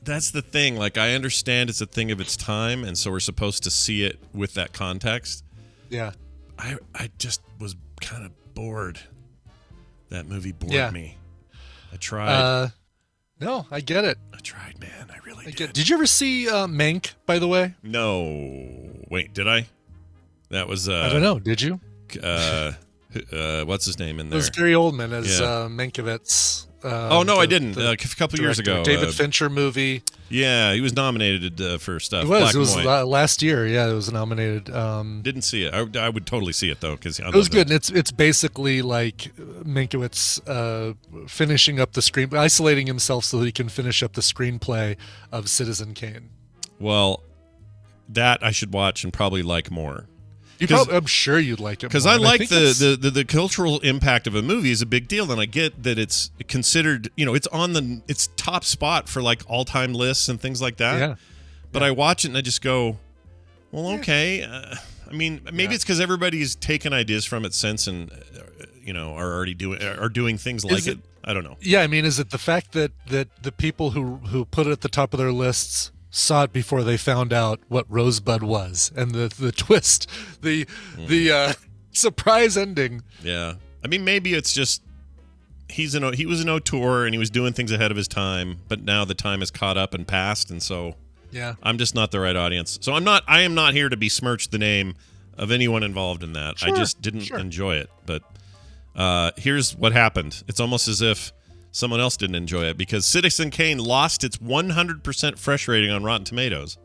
That's the thing. Like, I understand it's a thing of its time, and so we're supposed to see it with that context. Yeah. I just was kind of bored. That movie bored me. I tried. No, I get it. I tried, man. I really did. Did you ever see Mank, by the way? No. Wait, did I? That was I don't know. Did you? What's his name in It there? was Gary Oldman as Mankiewicz. Oh no, I didn't. A couple years ago, David Fincher movie. Yeah, he was nominated for stuff. It was. Black It was and white. last year. Yeah, it was nominated. Didn't see it. I would totally see it though because It was good. And it's basically like Mankiewicz finishing up the screen, isolating himself so that he can finish up the screenplay of Citizen Kane. Well, that I should watch and probably like more. I'm sure you'd like it because more. I And like think the cultural impact of a movie is a big deal, and I get that it's considered, it's on its top spot for like all time lists and things like that. Yeah. But I watch it and I just go, well, okay. I mean, maybe it's because everybody's taken ideas from it since, and are already doing things like it. I don't know. Yeah, I mean, is it the fact that the people who put it at the top of their lists saw it before they found out what Rosebud was, and the twist, the surprise ending? Yeah, I mean, maybe it's just he was an auteur and he was doing things ahead of his time, but now the time has caught up and passed, and so yeah, I'm just not the right audience. So I am not here to besmirch the name of anyone involved in that. Sure, I just didn't enjoy it. But here's what happened. It's almost as if someone else didn't enjoy it because Citizen Kane lost its 100% fresh rating on Rotten Tomatoes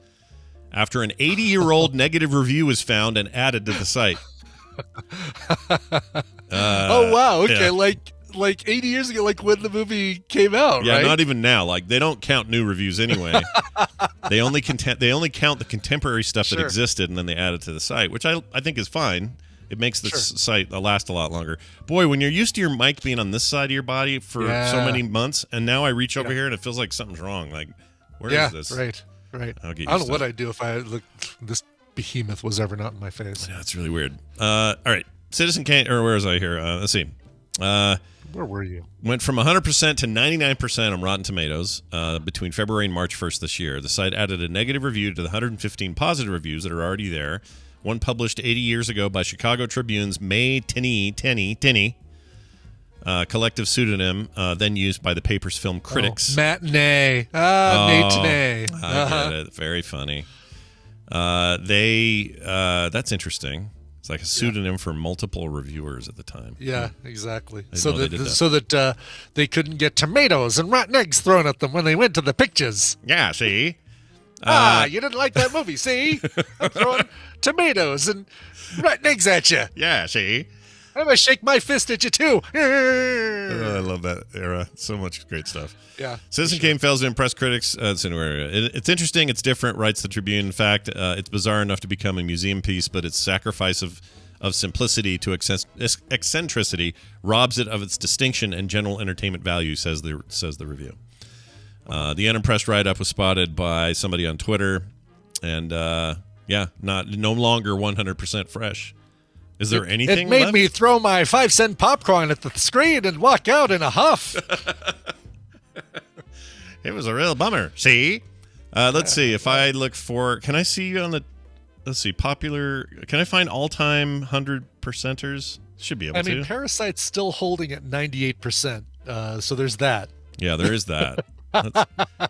after an 80-year-old negative review was found and added to the site. Oh wow, okay, yeah. like 80 years ago, like when the movie came out, Yeah, right? not even now. Like, they don't count new reviews anyway. They only count the contemporary stuff that existed, and then they add it to the site, which I think is fine. It makes the site last a lot longer. Boy, when you're used to your mic being on this side of your body for so many months, and now I reach over here and it feels like something's wrong. Like, where is this? Right. I'll get I don't know what I'd do if this behemoth was ever not in my face. Yeah, it's really weird. All right, Citizen Kane, or where was I here? Let's see. Where were you? Went from 100% to 99% on Rotten Tomatoes between February and March 1st this year. The site added a negative review to the 115 positive reviews that are already there. One published 80 years ago by Chicago Tribune's May Tenney, collective pseudonym, then used by the paper's film critics. Matinee. Matinee. I get it. Very funny. That's interesting. It's like a pseudonym for multiple reviewers at the time. Yeah, exactly. I So know that they couldn't get tomatoes and rotten eggs thrown at them when they went to the pictures. Yeah, see? You didn't like that movie, see? I'm throwing tomatoes and rotten eggs at you. Yeah, see? I'm going to shake my fist at you, too. I love that era. So much great stuff. Yeah. Citizen Kane fails to impress critics. It's interesting. It's different, writes the Tribune. In fact, it's bizarre enough to become a museum piece, but its sacrifice of simplicity to eccentricity robs it of its distinction and general entertainment value, says the review. The unimpressed write-up was spotted by somebody on Twitter, and no longer 100% fresh. Is there anything It made left? me throw my 5-cent popcorn at the screen and walk out in a huff. It was a real bummer. See? Let's see. If I look for... Can I see you on the... Let's see. Popular... Can I find all-time 100%ers? Should be able to. I mean, Parasite's still holding at 98%. So there's that. Yeah, there is that.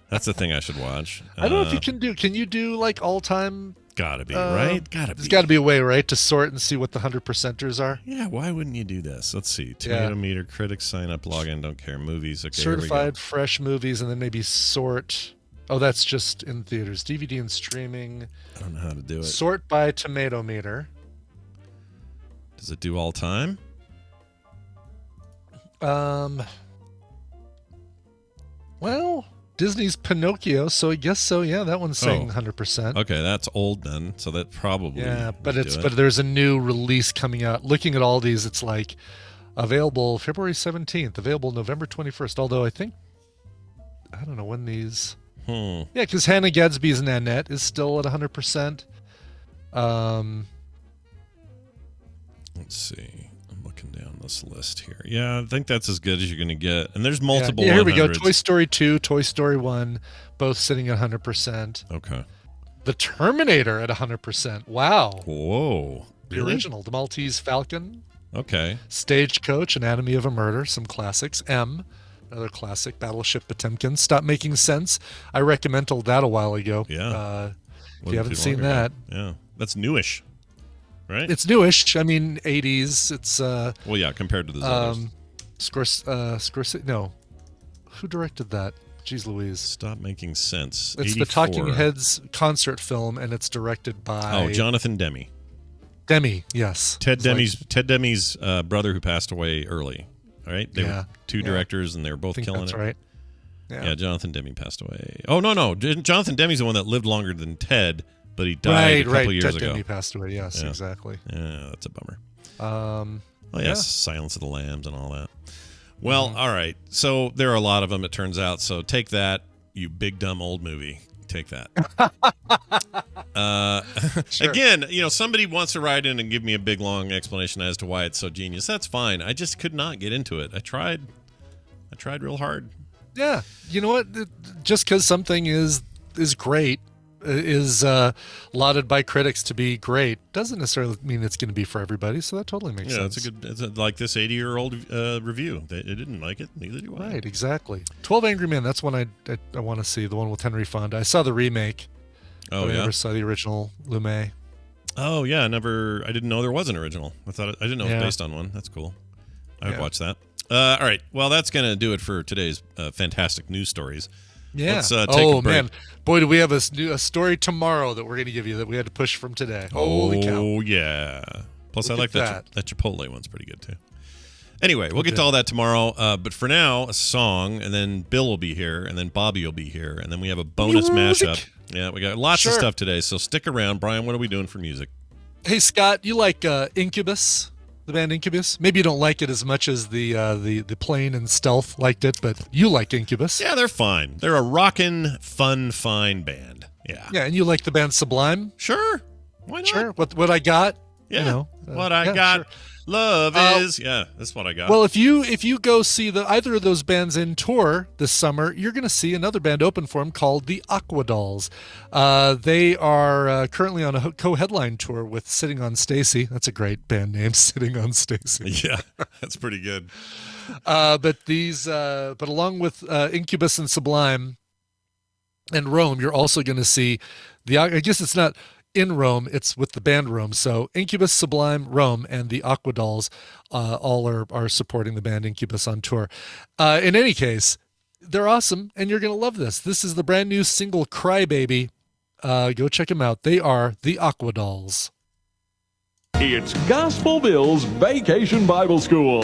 That's the thing I should watch. I don't know if you can do... Can you do, like, all-time... Gotta be, right? Gotta be. There's got to be a way, right, to sort and see what the 100%ers are? Yeah, why wouldn't you do this? Let's see. Tomato meter, critics sign up, log in, don't care. Movies. Okay, Certified fresh movies, and then maybe sort... Oh, that's just in theaters. DVD and streaming. I don't know how to do it. Sort by tomato meter. Does it do all time? Well, Disney's Pinocchio, so I guess so. Yeah, that one's saying 100%. Okay, that's old then, so that probably. Yeah, but would do it. but there's a new release coming out. Looking at all these, it's like available February 17th, available November 21st. Although I don't know when these. Yeah, because Hannah Gadsby's Nanette is still at 100%. Let's see. I'm looking down this list here. Yeah, I think that's as good as you're going to get. And there's multiple. Yeah, here we go. 100s. Toy Story 2, Toy Story 1, both sitting at 100%. Okay. The Terminator at 100%. Wow. Whoa. The original, The Maltese Falcon. Okay. Stagecoach, Anatomy of a Murder, some classics. M, another classic. Battleship Potemkin. Stop Making Sense. I recommended that a while ago. Yeah. If you haven't seen that. Yeah. That's newish, right? It's newish. I mean, 80s. It's well, yeah, compared to the others. Scorsese. No, who directed that? Jeez Louise. Stop Making Sense. It's 84. the Talking Heads concert film, and it's directed by Jonathan Demme. Demme, yes. Ted Demme's brother who passed away early. All right, they were two directors, and they were both killing that's it. Right. Yeah, Jonathan Demme passed away. Oh no, Jonathan Demme's the one that lived longer than Ted, but he died a couple years ago. Ted Demme passed away. Yes, exactly. Yeah, that's a bummer. Oh yes, Silence of the Lambs and all that. Well, all right. So there are a lot of them, it turns out. So take that, you big dumb old movie. Take that. Sure. Again, somebody wants to write in and give me a big long explanation as to why it's so genius. That's fine. I just could not get into it. I tried real hard. Yeah, you know what? Just because something is great, is lauded by critics to be great, doesn't necessarily mean it's going to be for everybody. So that totally makes sense. It's like this 80-year-old review. They didn't like it. Neither do I. Right, exactly. 12 Angry Men. That's one I want to see. The one with Henry Fonda. I saw the remake. Oh, but yeah. I never saw the original Lumet. Oh yeah, I didn't know there was an original. I didn't know it was based on one. That's cool. I would watch that. All right. Well, that's going to do it for today's fantastic news stories. Yeah. Let's take a break. Man. Boy, do we have a story tomorrow that we're going to give you that we had to push from today. Holy cow. Oh, yeah. Plus, Look I like at that Chipotle one's pretty good, too. Anyway, we'll get to all that tomorrow. But for now, a song, and then Bill will be here, and then Bobby will be here, and then we have a bonus mashup. Yeah, we got lots of stuff today, so stick around. Brian, what are we doing for music? Hey, Scott, you like Incubus? The band Incubus? Maybe you don't like it as much as the Plane and Stealth liked it, but you like Incubus. Yeah, they're fine. They're a rockin', fine band. Yeah. Yeah, and you like the band Sublime? Sure. Why not? Sure. What I got? Yeah. What I got. Sure. Love is. Yeah, that's what I got. Well, if you go see either of those bands in tour this summer, you're going to see another band open for them called the Aquadolls. They are currently on a co-headline tour with Sitting on Stacy. That's a great band name, Sitting on Stacy. Yeah, that's pretty good. But along with Incubus and Sublime and Rome, you're also going to see I guess it's not in Rome, it's with the band Rome. So Incubus, Sublime, Rome, and the Aquadolls all are supporting the band Incubus on tour. In any case, they're awesome, and you're going to love this. This is the brand new single, Crybaby. Go check them out. They are the Aquadolls. It's Gospelville's Vacation Bible School.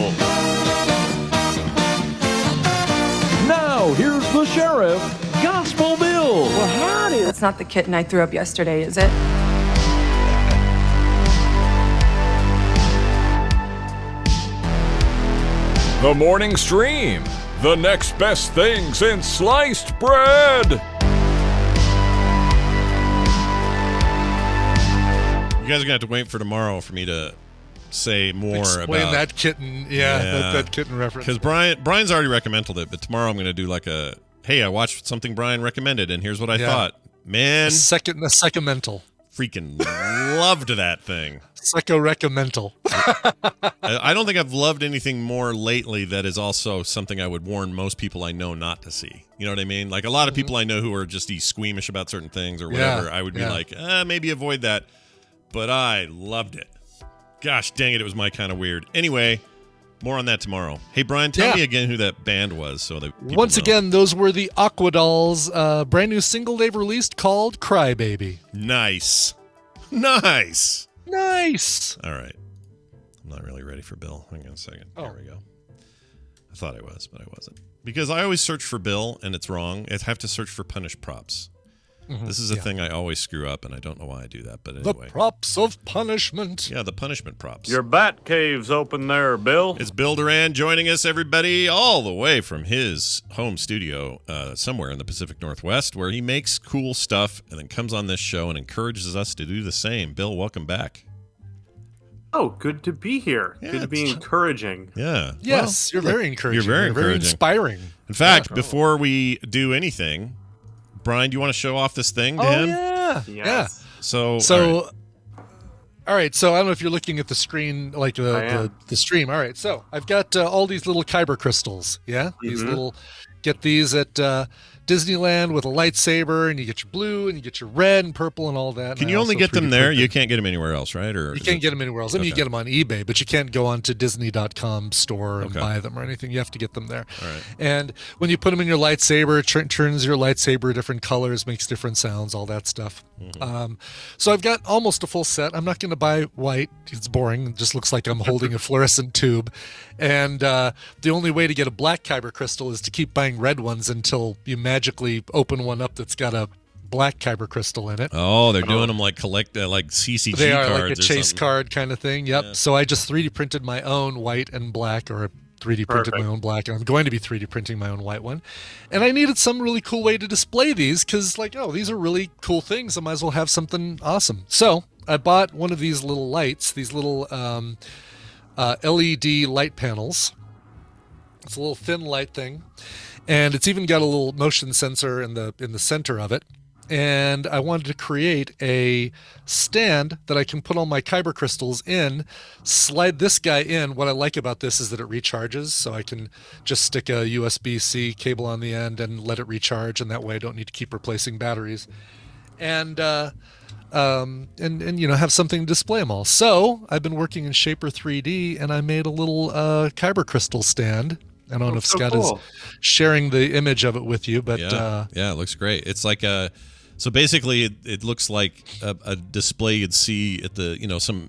Now, here's the sheriff, Gospelville. Well, howdy. That's not the kitten I threw up yesterday, is it? The Morning Stream, the next best thing since sliced bread. You guys are going to have to wait for tomorrow for me to say more Explain about that kitten. Yeah, that kitten reference. because Brian's already recommended it, but tomorrow I'm going to do like a hey, I watched something Brian recommended, and here's what I thought. Man, a second-mental. Freaking loved that thing. Psycho-recommendal. I don't think I've loved anything more lately that is also something I would warn most people I know not to see. You know what I mean? Like a lot of people I know who are just squeamish about certain things or whatever, I would be like, maybe avoid that. But I loved it. Gosh dang it, it was my kind of weird. Anyway, more on that tomorrow. Hey, Brian, tell me again who that band was so that people Once know. again, those were the Aquadolls' brand new single they've released called Crybaby. Nice. All right. I'm not really ready for Bill. Hang on a second. Here we go. I thought I was, but I wasn't. Because I always search for Bill, and it's wrong. I have to search for punished props. This is a thing I always screw up, and I don't know why I do that, but anyway. The props of punishment. Yeah, the punishment props. Your bat cave's open there, Bill. It's Bill Duran joining us, everybody, all the way from his home studio somewhere in the Pacific Northwest, where he makes cool stuff and then comes on this show and encourages us to do the same. Bill, welcome back. Oh, good to be here. Yeah, good to be encouraging. Yeah. Yes, Well, you're very encouraging. You're very Very encouraging. inspiring. In fact, before we do anything, Brian, do you want to show off this thing to him? Yeah. So all right. So I don't know if you're looking at the screen, like the stream. All right. So I've got all these little kyber crystals. Yeah. These little, get these at Disneyland with a lightsaber, and you get your blue and you get your red and purple and all that. Can you only get them there? You can't get them anywhere else, right? Or you can't get them anywhere else. I mean, you get them on eBay, but you can't go onto Disney.com store and buy them or anything. You have to get them there. All right. And when you put them in your lightsaber, it turns your lightsaber different colors, makes different sounds, all that stuff. So I've got almost a full set. I'm not going to buy white. It's boring. It just looks like I'm holding a fluorescent tube. And the only way to get a black kyber crystal is to keep buying red ones until you magically open one up that's got a black kyber crystal in it. Oh, they're doing them like like CCG they are cards like a or chase something. card kind of thing. Yep. Yeah. So I just 3D printed my own white and black, or 3D printed my own black, and I'm going to be 3D printing my own white one. And I needed some really cool way to display these because, like, these are really cool things. I might as well have something awesome. So I bought one of these little lights, these little LED light panels. It's a little thin light thing, and it's even got a little motion sensor in the center of it. And I wanted to create a stand that I can put all my kyber crystals in, slide this guy in. What I like about this is that it recharges, so I can just stick a USB-C cable on the end and let it recharge, and that way I don't need to keep replacing batteries. And have something to display them all. So I've been working in Shaper 3D, and I made a little kyber crystal stand. I don't know if Scott is sharing the image of it with you, but yeah, it looks great. It's like so basically it looks like a display you'd see at the some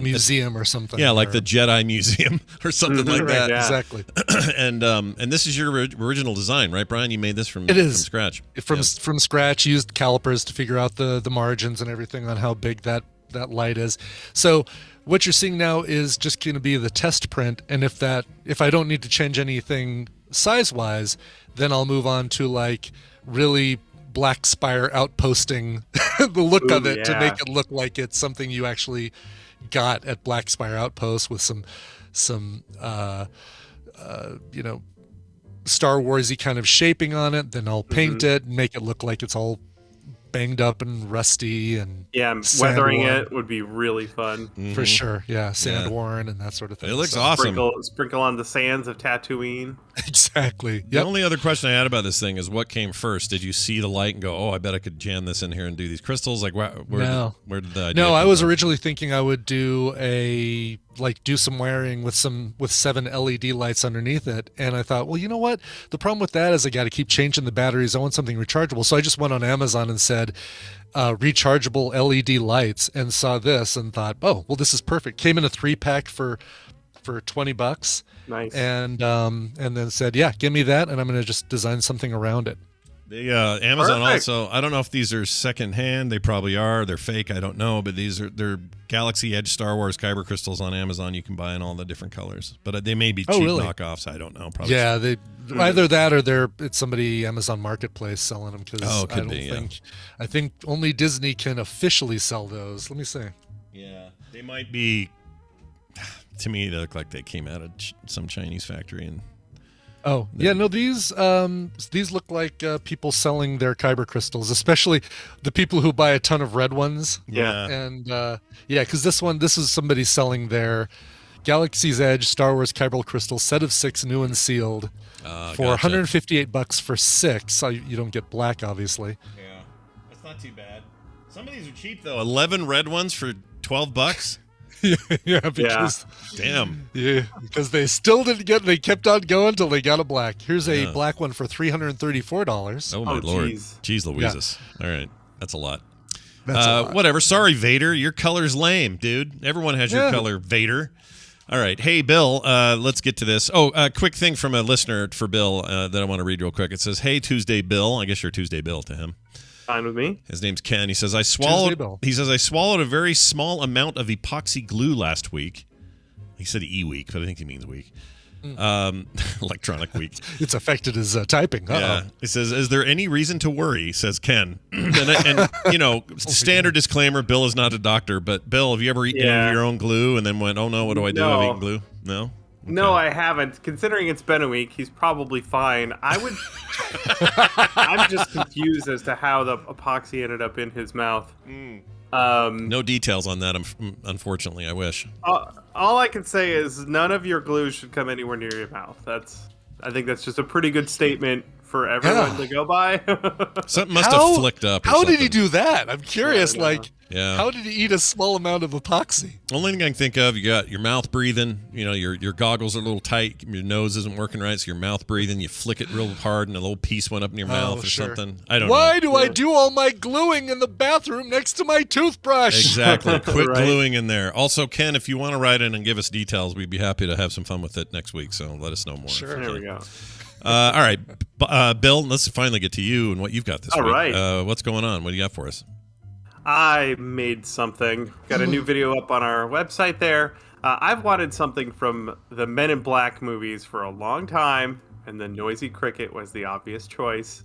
museum or something. Yeah, like the Jedi Museum or something like that. Yeah. Exactly. And this is your original design, right, Brian? You made this from scratch. From scratch. Used calipers to figure out the margins and everything on how big that light is. So what you're seeing now is just going to be the test print, and if I don't need to change anything size-wise, then I'll move on to like really black spire outposting the look of it to make it look like it's something you actually got at Black Spire Outpost with some Star Warsy kind of shaping on it. Then I'll paint it and make it look like it's all banged up and rusty and weathering it would be really fun for sure. Sand worn and that sort of thing. It looks awesome. Sprinkle on the sands of Tatooine. Exactly. The only other question I had about this thing is what came first. Did you see the light and go, "Oh, I bet I could jam this in here and do these crystals"? Like, where did the idea? No, I was originally thinking I would do some wiring with 7 LED lights underneath it, and I thought, well, you know what? The problem with that is I got to keep changing the batteries. I want something rechargeable, so I just went on Amazon and said rechargeable LED lights, and saw this and thought, oh, well, this is perfect. Came in a 3-pack for $20. Nice. And then said, yeah, give me that, and I'm going to just design something around it. The Amazon also, I don't know if these are secondhand. They probably are. They're fake. I don't know. But they're Galaxy Edge Star Wars kyber crystals on Amazon. You can buy in all the different colors. But they may be cheap knockoffs. I don't know. Probably. Yeah, either that or it's somebody Amazon Marketplace selling them. Because I think only Disney can officially sell those. Let me see. Yeah, they might be To me, they look like they came out of some Chinese factory. And Oh, yeah, no, these look like people selling their kyber crystals, especially the people who buy a ton of red ones. Yeah. And because this is somebody selling their Galaxy's Edge Star Wars kyber crystal set of 6 new and sealed for $158 for 6. So you don't get black, obviously. Yeah, that's not too bad. Some of these are cheap though. 11 red ones for $12. Because damn. Yeah, because they still didn't get. They kept on going till they got a black. Here's a black one for $334. Oh my lord, jeez Louises. All right, that's a lot. That's a lot. Whatever. Sorry, Vader. Your color's lame, dude. Everyone has your color, Vader. All right. Hey, Bill, let's get to this. Oh, quick thing from a listener for Bill that I want to read real quick. It says, "Hey, Tuesday Bill." I guess you're Tuesday Bill to him. Fine with me. His name's Ken. He says, I swallowed a very small amount of epoxy glue last week. He said e-week, but I think he means week. Electronic week. It's affected his typing. Yeah. He says, is there any reason to worry? Says Ken. and standard disclaimer, Bill is not a doctor, but Bill, have you ever eaten any of your own glue and then went, oh no, what do I do? I've eaten glue? No? Okay. No, I haven't. Considering it's been a week, he's probably fine. I'm just confused as to how the epoxy ended up in his mouth. No details on that, unfortunately. I wish. All I can say is none of your glue should come anywhere near your mouth. I think that's just a pretty good statement for everyone to go by. Something must have flicked up. How did he do that? I'm curious. Yeah. How did he eat a small amount of epoxy? Only thing I can think of, you got your mouth breathing. Your goggles are a little tight. Your nose isn't working right, so your mouth breathing. You flick it real hard, and a little piece went up in your mouth or something. I don't know. Why do I do all my gluing in the bathroom next to my toothbrush? Exactly. Quit gluing in there. Also, Ken, if you want to write in and give us details, we'd be happy to have some fun with it next week. So let us know more. Sure. There we go. All right, Bill, let's finally get to you and what you've got this week. All right. What's going on? What do you got for us? I made something. Got a new video up on our website there. I've wanted something from the Men in Black movies for a long time, and the Noisy Cricket was the obvious choice.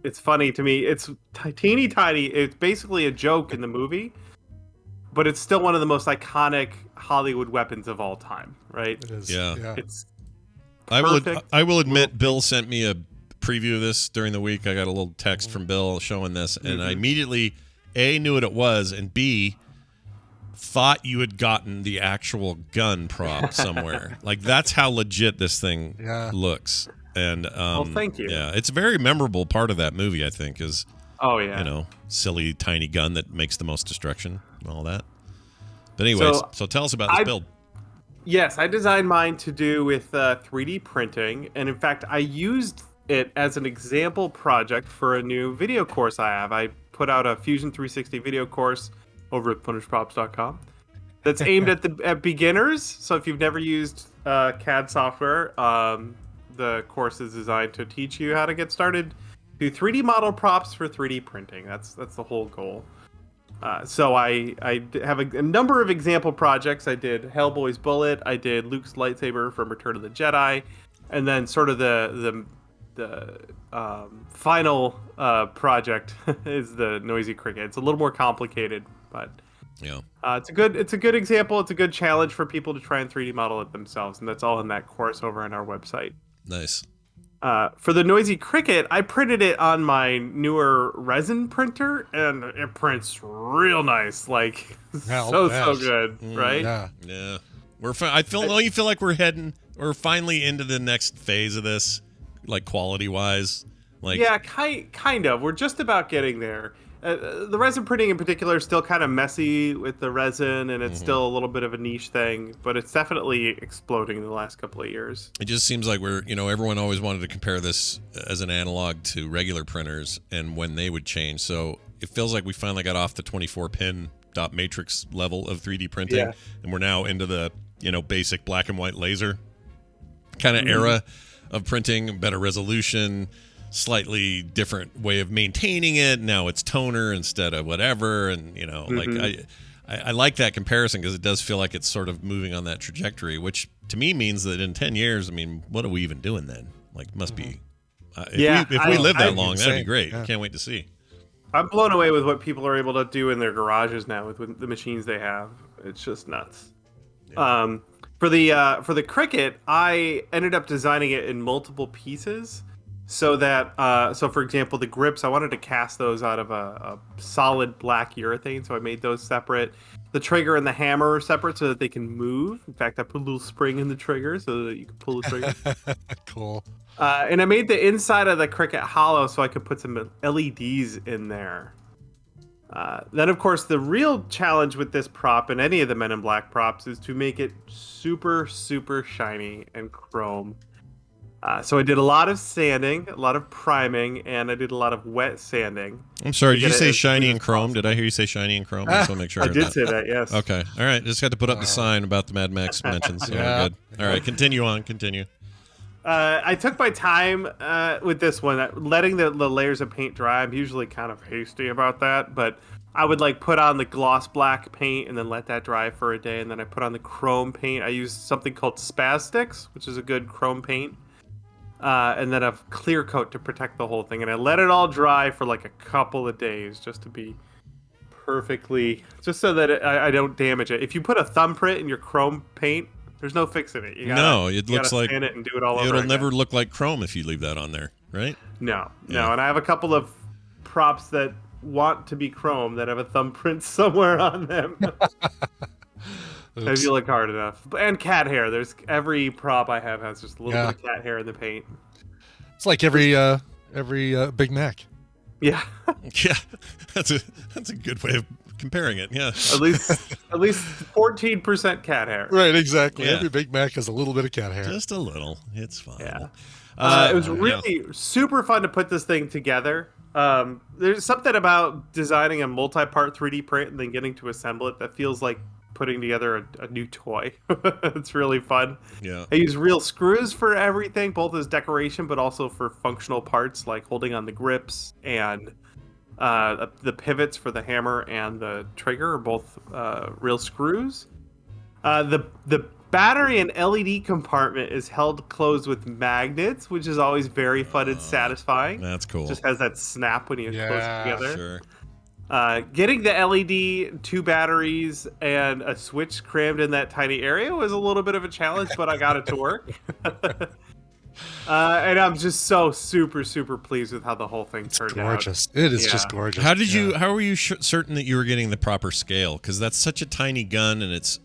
It's funny to me. It's teeny tiny. It's basically a joke in the movie, but it's still one of the most iconic Hollywood weapons of all time, right? It is. Yeah. It's perfect. I will admit, Bill sent me a preview of this during the week. I got a little text from Bill showing this, and I immediately A, knew what it was, and B, thought you had gotten the actual gun prop somewhere. Like, that's how legit this thing looks. And thank you. Yeah, it's a very memorable part of that movie, I think, is silly tiny gun that makes the most destruction and all that. But anyways, so tell us about this build. Yes, I designed mine to do with 3D printing, and in fact, I used it as an example project for a new video course I have. I put out a Fusion 360 video course over at punishprops.com that's aimed at beginners. So if you've never used CAD software, the course is designed to teach you how to get started, do 3D model props for 3D printing. That's the whole goal. So I have a number of example projects. I did Hellboy's bullet. I did Luke's lightsaber from Return of the Jedi, and then sort of the final project is the Noisy Cricket. It's a little more complicated, but it's a good example. It's a good challenge for people to try and 3D model it themselves, and that's all in that course over on our website. Nice. For the Noisy Cricket, I printed it on my newer resin printer, and it prints real nice. Like, so good, right? Yeah. I feel like we're finally into the next phase of this, like quality-wise. Like, yeah, kind of. We're just about getting there. The resin printing in particular is still kind of messy with the resin, and it's still a little bit of a niche thing, but it's definitely exploding in the last couple of years. It just seems like everyone always wanted to compare this as an analog to regular printers and when they would change. So it feels like we finally got off the 24-pin dot matrix level of 3D printing, and we're now into the, basic black and white laser kind of era of printing, better resolution, slightly different way of maintaining it. Now it's toner instead of whatever, and like I like that comparison because it does feel like it's sort of moving on that trajectory, which to me means that in 10 years, I mean, what are we even doing then? Like, must be if we live that long, that'd be great. Can't wait to see. I'm blown away with what people are able to do in their garages now with the machines they have. It's just nuts. For the Cricut, I ended up designing it in multiple pieces, so that for example, the grips, I wanted to cast those out of a solid black urethane, so I made those separate. The trigger and the hammer are separate so that they can move. In fact, I put a little spring in the trigger so that you can pull the trigger. Cool. And I made the inside of the Cricut hollow so I could put some LEDs in there. Then, of course, the real challenge with this prop and any of the Men in Black props is to make it super, super shiny and chrome. So I did a lot of sanding, a lot of priming, and I did a lot of wet sanding. I'm sorry, did you say shiny and chrome? Did I hear you say shiny and chrome? I just want to make sure I heard did that. Say that, yes. Okay, all right. Just had to put up the sign about the Mad Max mentions. So Yeah. good. All right, continue on. Continue. I took my time with this one, letting the layers of paint dry. I'm usually kind of hasty about that, but I would like put on the gloss black paint and then let that dry for a day, and then I put on the chrome paint. I used something called Spastics, which is a good chrome paint, and then a clear coat to protect the whole thing. And I let it all dry for like a couple of days just to be perfectly, just so that I don't damage it. If you put a thumbprint in your chrome paint, there's no fixing it. It looks like sand it and do it all over it'll again. never look like chrome if you leave that on there, right? No. Yeah. And I have a couple of props that want to be chrome that have a thumbprint somewhere on them. If you look hard enough. And cat hair. There's every prop I have has just a little bit of cat hair in the paint. It's like every Big Mac. Yeah. Yeah, that's a good way of comparing it. Yeah, at least 14% cat hair. Right, exactly. Yeah. Every Big Mac has a little bit of cat hair. Just a little. It's fine. Yeah. It was really super fun to put this thing together. There's something about designing a multi-part 3D print and then getting to assemble it that feels like putting together a new toy. It's really fun. Yeah. I use real screws for everything, both as decoration but also for functional parts like holding on the grips, and the pivots for the hammer and the trigger are both real screws. The battery and LED compartment is held closed with magnets, which is always very fun and satisfying. That's cool. Just has that snap when you close it together. Sure. Getting the LED, 2 batteries, and a switch crammed in that tiny area was a little bit of a challenge, but I got it to work. And I'm just so super, super pleased with how the whole thing turned out. Gorgeous. It is just gorgeous. How did you? How were you certain that you were getting the proper scale? Because that's such a tiny gun, and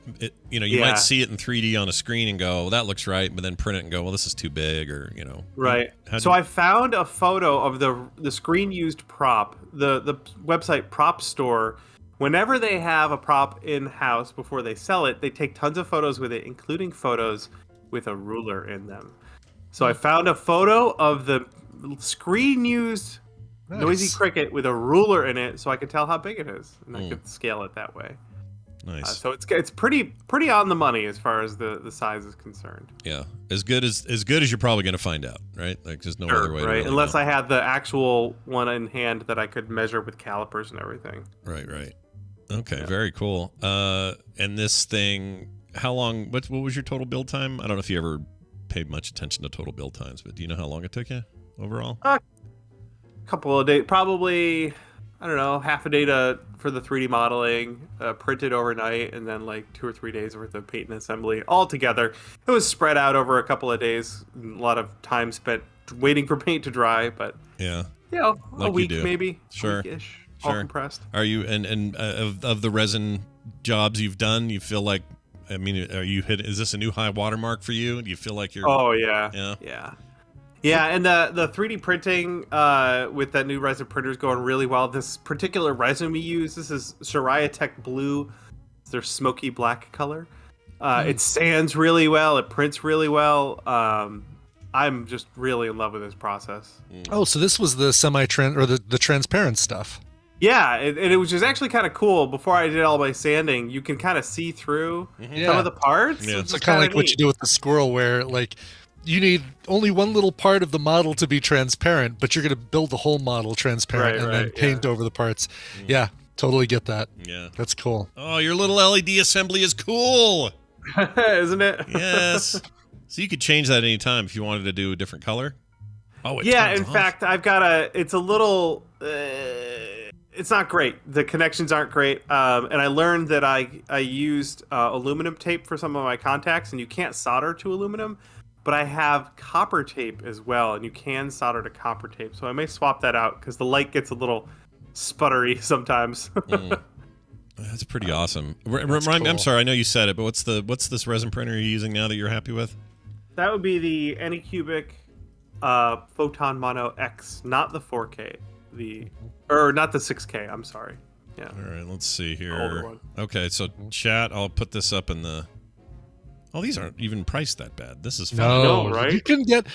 you might see it in 3D on a screen and go, well, that looks right, but then print it and go, well, this is too big, or Right. So I found a photo of the screen used prop. The website Prop Store, whenever they have a prop in house before they sell it, they take tons of photos with it, including photos with a ruler in them. So I found a photo of the screen used noisy Cricut with a ruler in it, so I could tell how big it is, and I could scale it that way. Nice. So it's pretty on the money as far as the size is concerned. Yeah, as good as you're probably going to find out, right? Like there's no other way. To really Unless know. I had the actual one in hand that I could measure with calipers and everything. Right. Okay, very cool. And this thing, how long? What was your total build time? I don't know if you ever paid much attention to total build times, but do you know how long it took you overall? A couple of days, probably. I don't know, half a day for the 3D modeling, printed overnight, and then like 2 or 3 days worth of paint and assembly all together. It was spread out over a couple of days, a lot of time spent waiting for paint to dry, but yeah, a week maybe, sure, week-ish, all compressed. Are you and of the resin jobs you've done, you feel like? I mean, is this a new high watermark for you? Do you feel like you're? Oh yeah. Yeah, and the 3D printing with that new resin printer is going really well. This particular resin we use, this is Soraya Tech Blue. It's their smoky black color. It sands really well. It prints really well. I'm just really in love with this process. Oh, so this was the the transparent stuff. Yeah, and it was just actually kind of cool. Before I did all my sanding, you can kind of see through some of the parts. Yeah. It's kind of like what you do with the squirrel, where like you need only one little part of the model to be transparent, but you're going to build the whole model transparent and then paint over the parts. Yeah, totally get that. Yeah. That's cool. Oh, your little LED assembly is cool. Isn't it? Yes. So you could change that any time if you wanted to do a different color. Oh, yeah. In fact, I've got it's a little. It's not great. The connections aren't great. And I learned that I used aluminum tape for some of my contacts, and you can't solder to aluminum. But I have copper tape as well, and you can solder to copper tape. So I may swap that out because the light gets a little sputtery sometimes. That's pretty awesome. That's I'm cool. sorry, I know you said it, but what's this resin printer you're using now that you're happy with? That would be the Anycubic Photon Mono X, not the 4K. Not the 6K, I'm sorry. Yeah. All right, let's see The older here. one. Okay, so chat, I'll put this up in the... Oh, these aren't even priced that bad. This is fun. No, right? You can get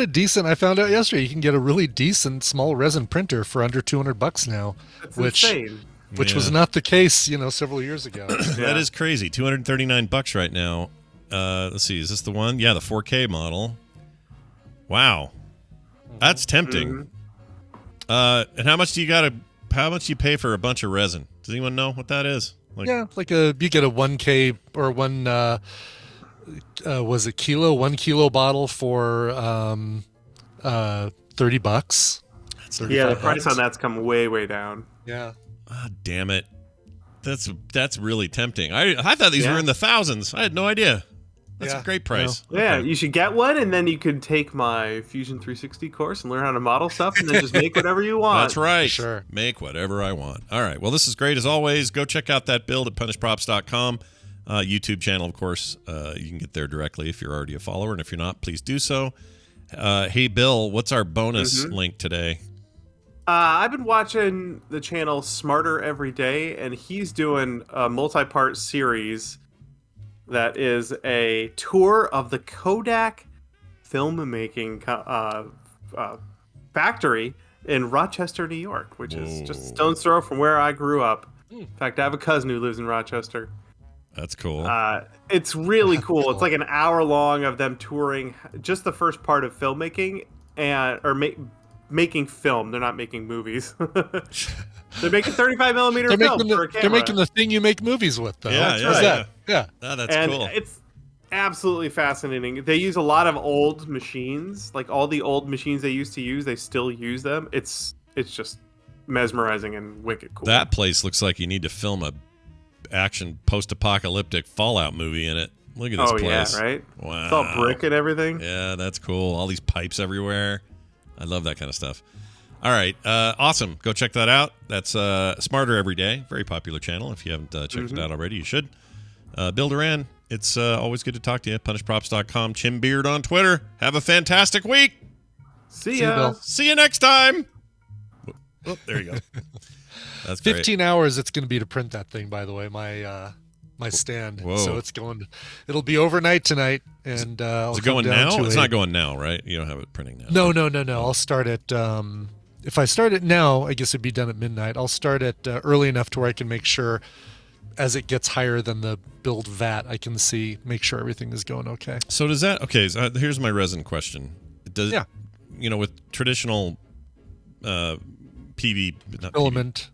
a decent. I found out yesterday you can get a really decent small resin printer for under $200 now, That's which insane. was not the case, several years ago. That is crazy. $239 right now. Let's see, is this the one? Yeah, the 4K model. Wow, that's tempting. And how much do you pay for a bunch of resin? Does anyone know what that is? You get a 1K or one. Was it kilo? 1 kilo bottle for $30. That's Yeah, the price on that's come way down. Yeah. Ah, damn it. That's really tempting. I thought these were in the thousands. I had no idea. That's a great price. Yeah, Okay. you should get one, and then you can take my Fusion 360 course and learn how to model stuff, and then just make whatever you want. That's right. Sure. Make whatever I want. All right. Well, this is great as always. Go check out that build at punishprops.com. YouTube channel, of course. You can get there directly if you're already a follower, and if you're not, please do so. Hey, Bill, what's our bonus link today? I've been watching the channel Smarter Every Day, and he's doing a multi-part series that is a tour of the Kodak filmmaking factory in Rochester, New York, which is just a stone's throw from where I grew up. In fact, I have a cousin who lives in Rochester. That's cool. It's really cool. It's like an hour long of them touring just the first part of filmmaking making film. They're not making movies. They're making 35 millimeter film for a camera. They're making the thing you make movies with, though. Yeah, That's right. Yeah. Oh, that's and cool. It's absolutely fascinating. They use a lot of old machines, like all the old machines they used to use. They still use them. It's just mesmerizing and wicked cool. That place looks like you need to film a action post-apocalyptic Fallout movie in it. Look at this place. Yeah, right? Wow. It's all brick and everything. Yeah, that's cool. All these pipes everywhere. I love that kind of stuff. All right. Awesome. Go check that out. That's Smarter Every Day. Very popular channel. If you haven't checked it out already, you should. Bill Duran, it's always good to talk to you. Punishprops.com. Chim Beard on Twitter. Have a fantastic week. See ya. Bill. See you next time. Oh, there you go. That's great. 15 hours it's going to be to print that thing, by the way, my stand. Whoa. So it'll be overnight tonight. And Is it going now? It's not going now, right? You don't have it printing now. No. I'll start at, if I start it now, I guess it'd be done at midnight. I'll start it early enough to where I can make sure as it gets higher than the build vat, I can make sure everything is going okay. So does that, okay, so here's my resin question. With traditional filament.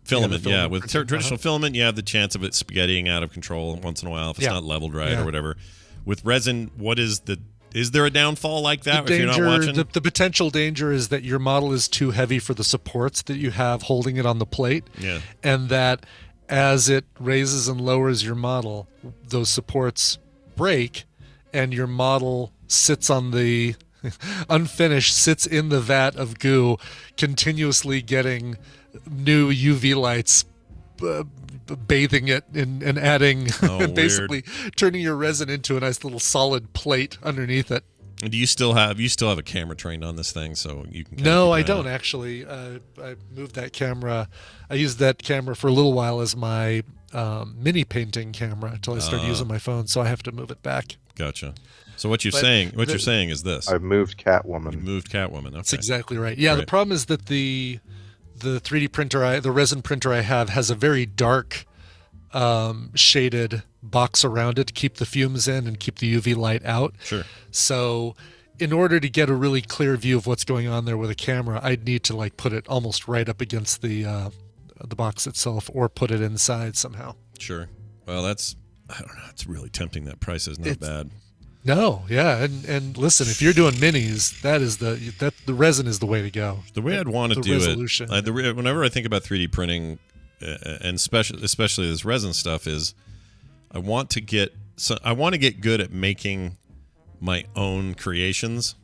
With traditional filament, you have the chance of it spaghettiing out of control once in a while if it's not leveled right or whatever. With resin, is there a downfall like that if you're not watching? The potential danger is that your model is too heavy for the supports that you have holding it on the plate. Yeah. And that as it raises and lowers your model, those supports break and your model sits on the unfinished, sits in the vat of goo, continuously getting new UV lights bathing it and adding basically turning your resin into a nice little solid plate underneath it. And do you still have a camera trained on this thing so you can No, I don't actually. I moved that camera. I used that camera for a little while as my mini painting camera until I started using my phone, so I have to move it back. Gotcha. So what you're saying is this. I've moved Catwoman. You moved Catwoman. Okay. That's exactly right. Yeah, the problem is that the 3D printer, the resin printer I have has a very dark shaded box around it to keep the fumes in and keep the UV light out. Sure. So in order to get a really clear view of what's going on there with a camera, I'd need to put it almost right up against the box itself or put it inside somehow. Sure. Well, I don't know. It's really tempting. That price is not bad. No, yeah, and listen, if you're doing minis, the resin is the way to go. The way I'd want to do resolution. it, whenever I think about 3D printing, and especially this resin stuff, is I want to get good at making my own creations.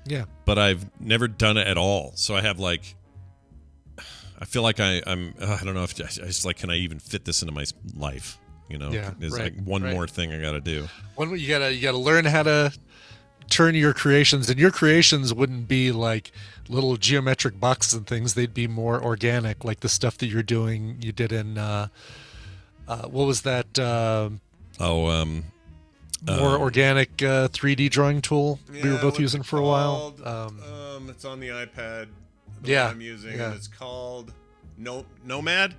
Yeah, but I've never done it at all. So I have like, I feel like I don't know if I just like, can I even fit this into my life? You know, there's like one more thing I got to do. You gotta learn how to turn your creations, and your creations wouldn't be like little geometric boxes and things. They'd be more organic, like the stuff that you did in what was that? More organic 3D drawing tool we were both using for a while. It's on the iPad. Yeah, I'm using. And it's called Nomad.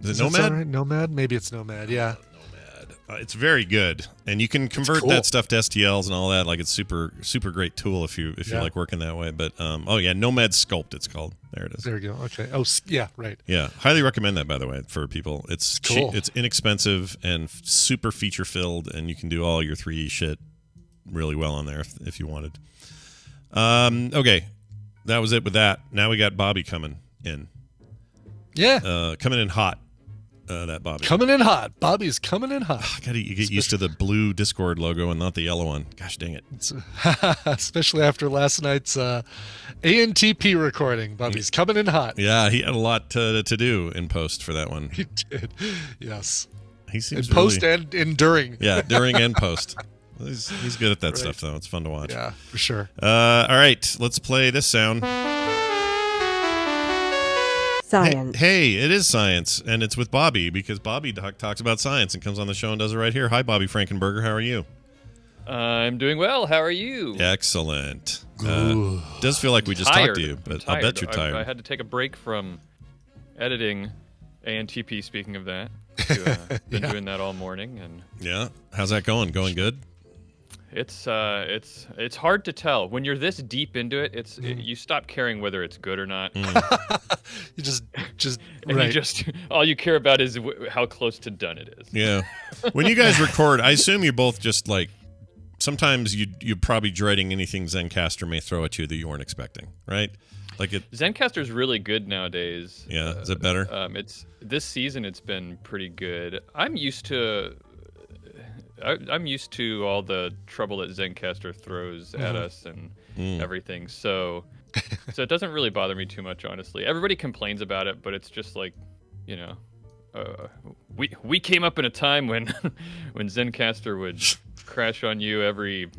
Is it Nomad? Right? Nomad? Maybe it's Nomad. Yeah. Nomad. It's very good, and you can convert that stuff to STLs and all that. Like, it's super great tool if you like working that way. But Nomad Sculpt. It's called. There it is. There you go. Okay. Oh, yeah. Right. Yeah. Highly recommend that, by the way, for people. It's cool. It's inexpensive and super feature filled, and you can do all your 3D shit really well on there if you wanted. Okay. That was it with that. Now we got Bobby coming in. Yeah. Coming in hot. That Bobby. Coming in hot. Bobby's coming in hot. I gotta get used to the blue Discord logo and not the yellow one. Gosh dang it. Especially after last night's ANTP recording. Bobby's coming in hot. Yeah, he had a lot to do in post for that one. He did. Yes. He seems in post and during. Yeah, during and post. He's good at that stuff, though. It's fun to watch. Yeah, for sure. All right, let's play this sound. Science. Hey, it is science, and it's with Bobby, because Bobby talks about science and comes on the show and does it right here. Hi, Bobby Frankenberger. How are you? I'm doing well. How are you? Excellent. Does feel like we just talked to you, but I'll bet you're tired. I had to take a break from editing ANTP, speaking of that. Been doing that all morning. And yeah. How's that going? Going good? It's hard to tell when you're this deep into it. You stop caring whether it's good or not. You just and right. you just all you care about is how close to done it is. Yeah. When you guys record, I assume you're both just like, sometimes you're probably dreading anything Zencastr may throw at you that you weren't expecting, right? Like Zencastr's really good nowadays. Yeah, is it better? It's this season. It's been pretty good. I'm used to all the trouble that Zencastr throws at us and everything. So it doesn't really bother me too much, honestly. Everybody complains about it, but it's just like, we came up in a time when Zencastr would crash on you every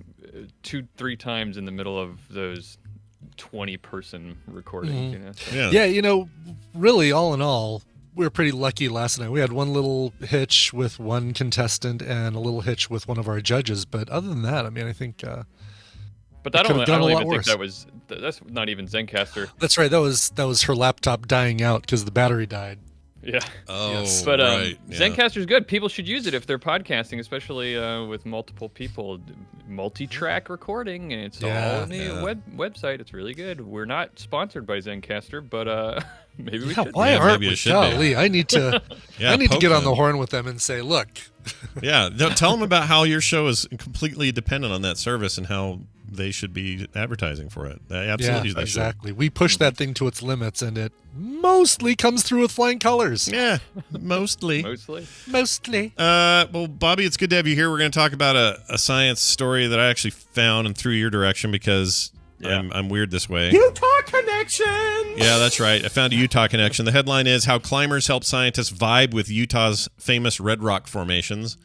2-3 times in the middle of those 20-person recordings. So. Yeah, really, all in all, we were pretty lucky last night. We had one little hitch with one contestant and a little hitch with one of our judges, but other than that, I mean, I think. But I don't even think that's not even Zencastr. That's right. That was her laptop dying out because the battery died. Yeah. Oh, yes. But right. Yeah. Zencastr's good. People should use it if they're podcasting, especially with multiple people. Multi-track recording, and it's all on the website. It's really good. We're not sponsored by Zencastr, but maybe we should. Why aren't we? Golly, I need to. Yeah, I need to get on the horn with them and say, look. Yeah, tell them about how your show is completely dependent on that service and how they should be advertising for it. Absolutely, yeah, exactly. We push that thing to its limits, and it mostly comes through with flying colors. Yeah, mostly. Mostly. Well, Bobby, it's good to have you here. We're going to talk about a science story that I actually found and threw your direction because I'm weird this way. Utah connection. Yeah, that's right. I found a Utah connection. The headline is How Climbers Help Scientists Vibe with Utah's Famous Red Rock Formations.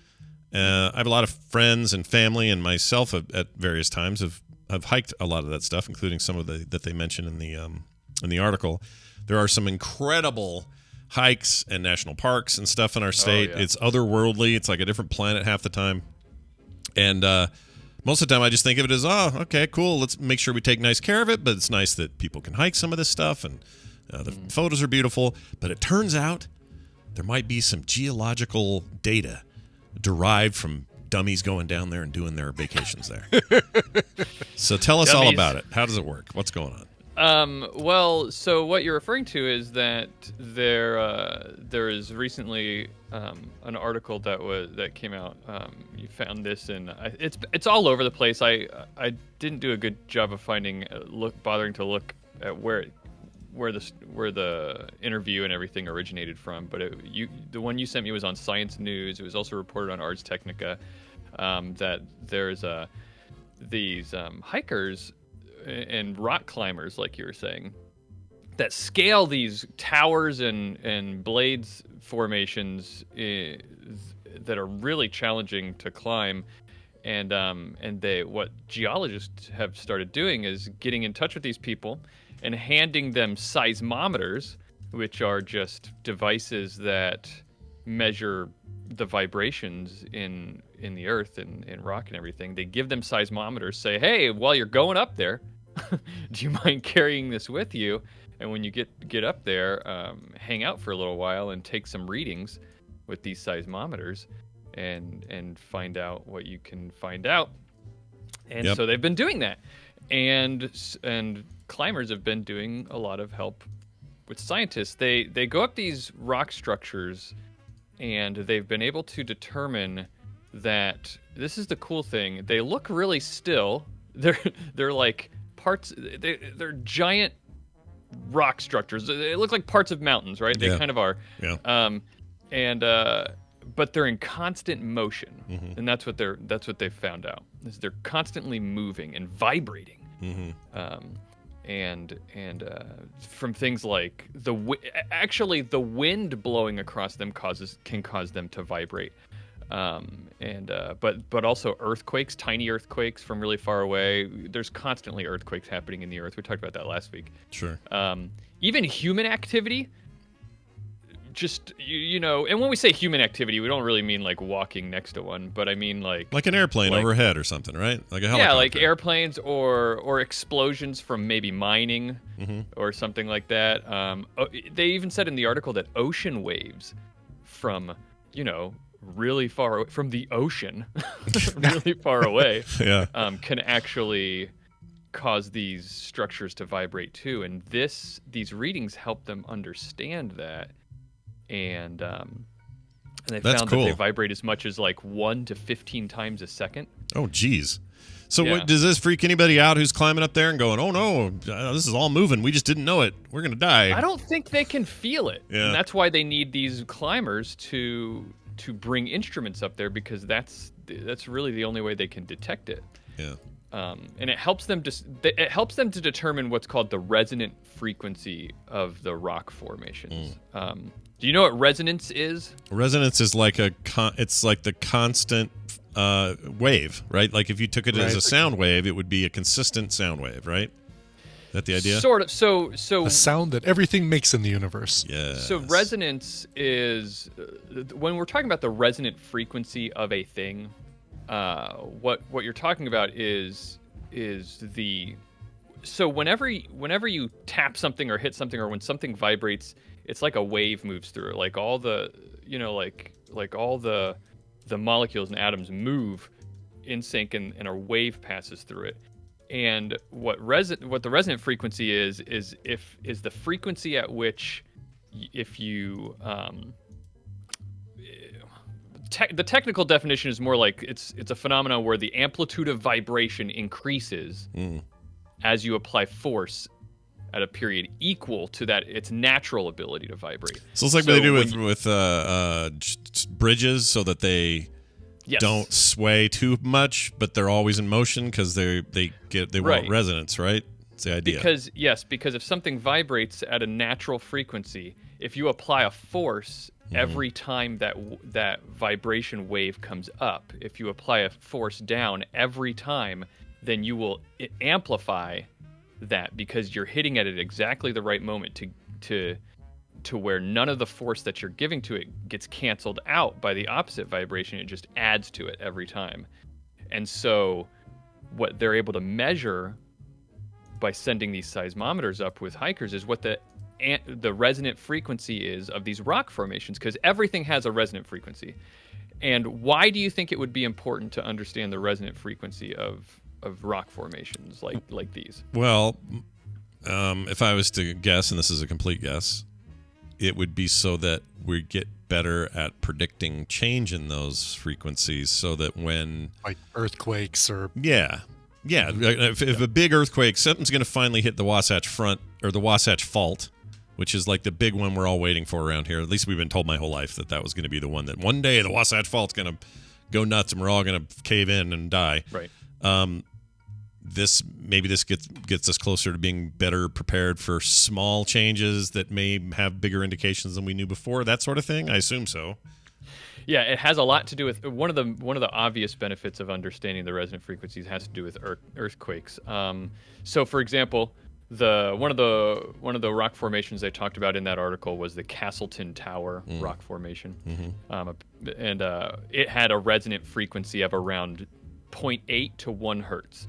I have a lot of friends and family and myself at various times have hiked a lot of that stuff, including some of that they mentioned in the article. There are some incredible hikes and national parks and stuff in our state. It's otherworldly. It's like a different planet half the time. And most of the time I just think of it as, okay, cool. Let's make sure we take nice care of it. But it's nice that people can hike some of this stuff, and the photos are beautiful. But it turns out there might be some geological data derived from dummies going down there and doing their vacations there. So tell us all about it. How does it work? What's going on? Well, so what you're referring to is that there is recently an article that came out. You found this, and it's all over the place. I didn't do a good job of bothering to look at where the interview and everything originated from. But the one you sent me was on Science News. It was also reported on Ars Technica that there's these hikers and rock climbers, like you were saying, that scale these towers and blades formations that are really challenging to climb. And what geologists have started doing is getting in touch with these people and handing them seismometers, which are just devices that measure the vibrations in the earth and rock and everything. They give them seismometers, say, hey, while you're going up there, do you mind carrying this with you? And when you get up there, hang out for a little while and take some readings with these seismometers and find out what you can find out. And so they've been doing that. And climbers have been doing a lot of help with scientists. They go up these rock structures, and they've been able to determine that this is the cool thing. They look really still. They're like parts. They're giant rock structures. They look like parts of mountains, right? They kind of are. Yeah. But they're in constant motion, and that's what they've found out. Is they're constantly moving and vibrating. And from things like the wind blowing across them can cause them to vibrate, but also earthquakes, tiny earthquakes from really far away. There's constantly earthquakes happening in the earth. We talked about that last week. Sure. Even human activity. Just and when we say human activity, we don't really mean like walking next to one, but I mean like an airplane overhead or something, right? Like a helicopter. Yeah, like airplanes or explosions from maybe mining or something like that. They even said in the article that ocean waves from really far away, from the ocean, really far away, can actually cause these structures to vibrate too. And these readings help them understand that. And they found that they vibrate as much as like 1 to 15 times a second. Oh, geez. So what, does this freak anybody out who's climbing up there and going, oh, no, this is all moving. We just didn't know it. We're going to die. I don't think they can feel it. Yeah. And that's why they need these climbers to bring instruments up there, because that's really the only way they can detect it. Yeah. And it helps them to determine what's called the resonant frequency of the rock formations. Do you know what resonance is? Resonance is like it's like the constant wave, right? Like if you took it as a sound wave, it would be a consistent sound wave, right? Is that the idea? Sort of. So a sound that everything makes in the universe. Yeah. So resonance is when we're talking about the resonant frequency of a thing. What you're talking about is whenever you tap something or hit something, or when something vibrates, it's like a wave moves through it. Like all the like all the molecules and atoms move in sync, and a wave passes through it. And what the resonant frequency is the frequency at which, if you the technical definition is more like it's a phenomenon where the amplitude of vibration increases as you apply force at a period equal to that its natural ability to vibrate. So it's like what they do with bridges, so that they don't sway too much, but they're always in motion because they want resonance, right? That's the idea. Because if something vibrates at a natural frequency, if you apply a force every time that vibration wave comes up, if you apply a force down every time, then you will amplify that, because you're hitting it at exactly the right moment to where none of the force that you're giving to it gets canceled out by the opposite vibration. It just adds to it every time. And so what they're able to measure by sending these seismometers up with hikers is what the resonant frequency is of these rock formations, because everything has a resonant frequency. And why do you think it would be important to understand the resonant frequency of rock formations like these? Well, If I was to guess, and this is a complete guess, it would be so that we get better at predicting change in those frequencies, so that when like earthquakes or if a big earthquake, something's going to finally hit the Wasatch Front or the Wasatch Fault, which is like the big one we're all waiting for around here. At least we've been told my whole life that was going to be the one that one day the Wasatch Fault's going to go nuts and we're all going to cave in and die. Right. This gets us closer to being better prepared for small changes that may have bigger indications than we knew before. That sort of thing. I assume so. Yeah, it has a lot to do with one of the obvious benefits of understanding the resonant frequencies has to do with earthquakes. So, for example, one of the rock formations they talked about in that article was the Castleton Tower rock formation, and it had a resonant frequency of around 0.8 to 1 hertz.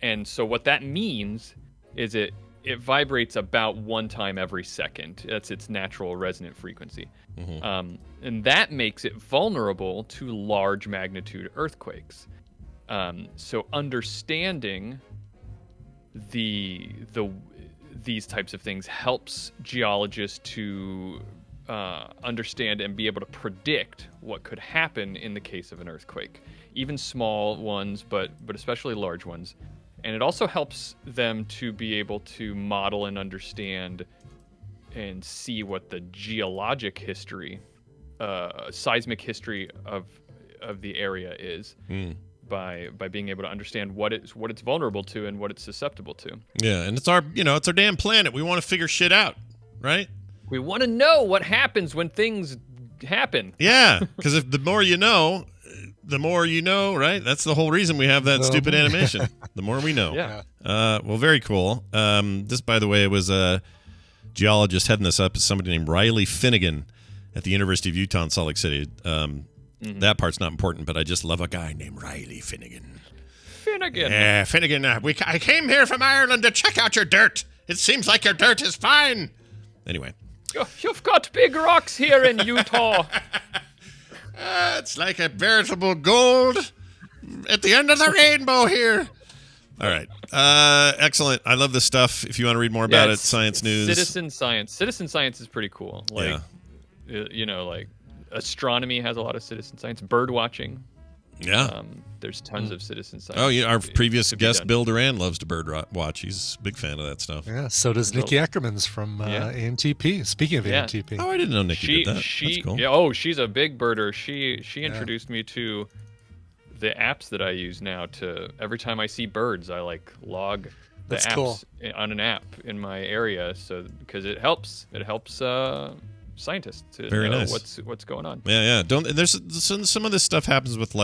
And so what that means is it vibrates about 1 time every second. That's its natural resonant frequency. And that makes it vulnerable to large magnitude earthquakes. So understanding these types of things helps geologists to understand and be able to predict what could happen in the case of an earthquake, even small ones, but especially large ones. And it also helps them to be able to model and understand and see what the geologic history, seismic history of the area is, by being able to understand what it's vulnerable to and what it's susceptible to. Yeah, and it's our damn planet. We want to figure shit out, right? We want to know what happens when things happen. Yeah, because if the more you know, right? That's the whole reason we have that stupid animation. The more we know. Yeah. Well, very cool. This, by the way, was a geologist heading this up. Is somebody named Riley Finnegan at the University of Utah in Salt Lake City. That part's not important, but I just love a guy named Riley Finnegan. Yeah, Finnegan. I came here from Ireland to check out your dirt. It seems like your dirt is fine. Anyway. You've got big rocks here in Utah. It's like a veritable gold at the end of the rainbow here. All right. Excellent. I love this stuff. If you want to read more about it, Science News. Citizen science is pretty cool. Like, like astronomy has a lot of citizen science. Bird watching. Yeah. There's tons of citizen science. Oh, yeah. Our previous guest, Bill Duran, loves to bird watch. He's a big fan of that stuff. Yeah. So does Nikki Ackermans from ANTP. Speaking of ANTP. Oh, I didn't know Nikki did that. That's cool. Yeah. She's a big birder. She introduced me to the apps that I use now. To every time I see birds, I log the apps on an app in my area. So because it helps scientists to know what's going on. Yeah. There's some of this stuff happens with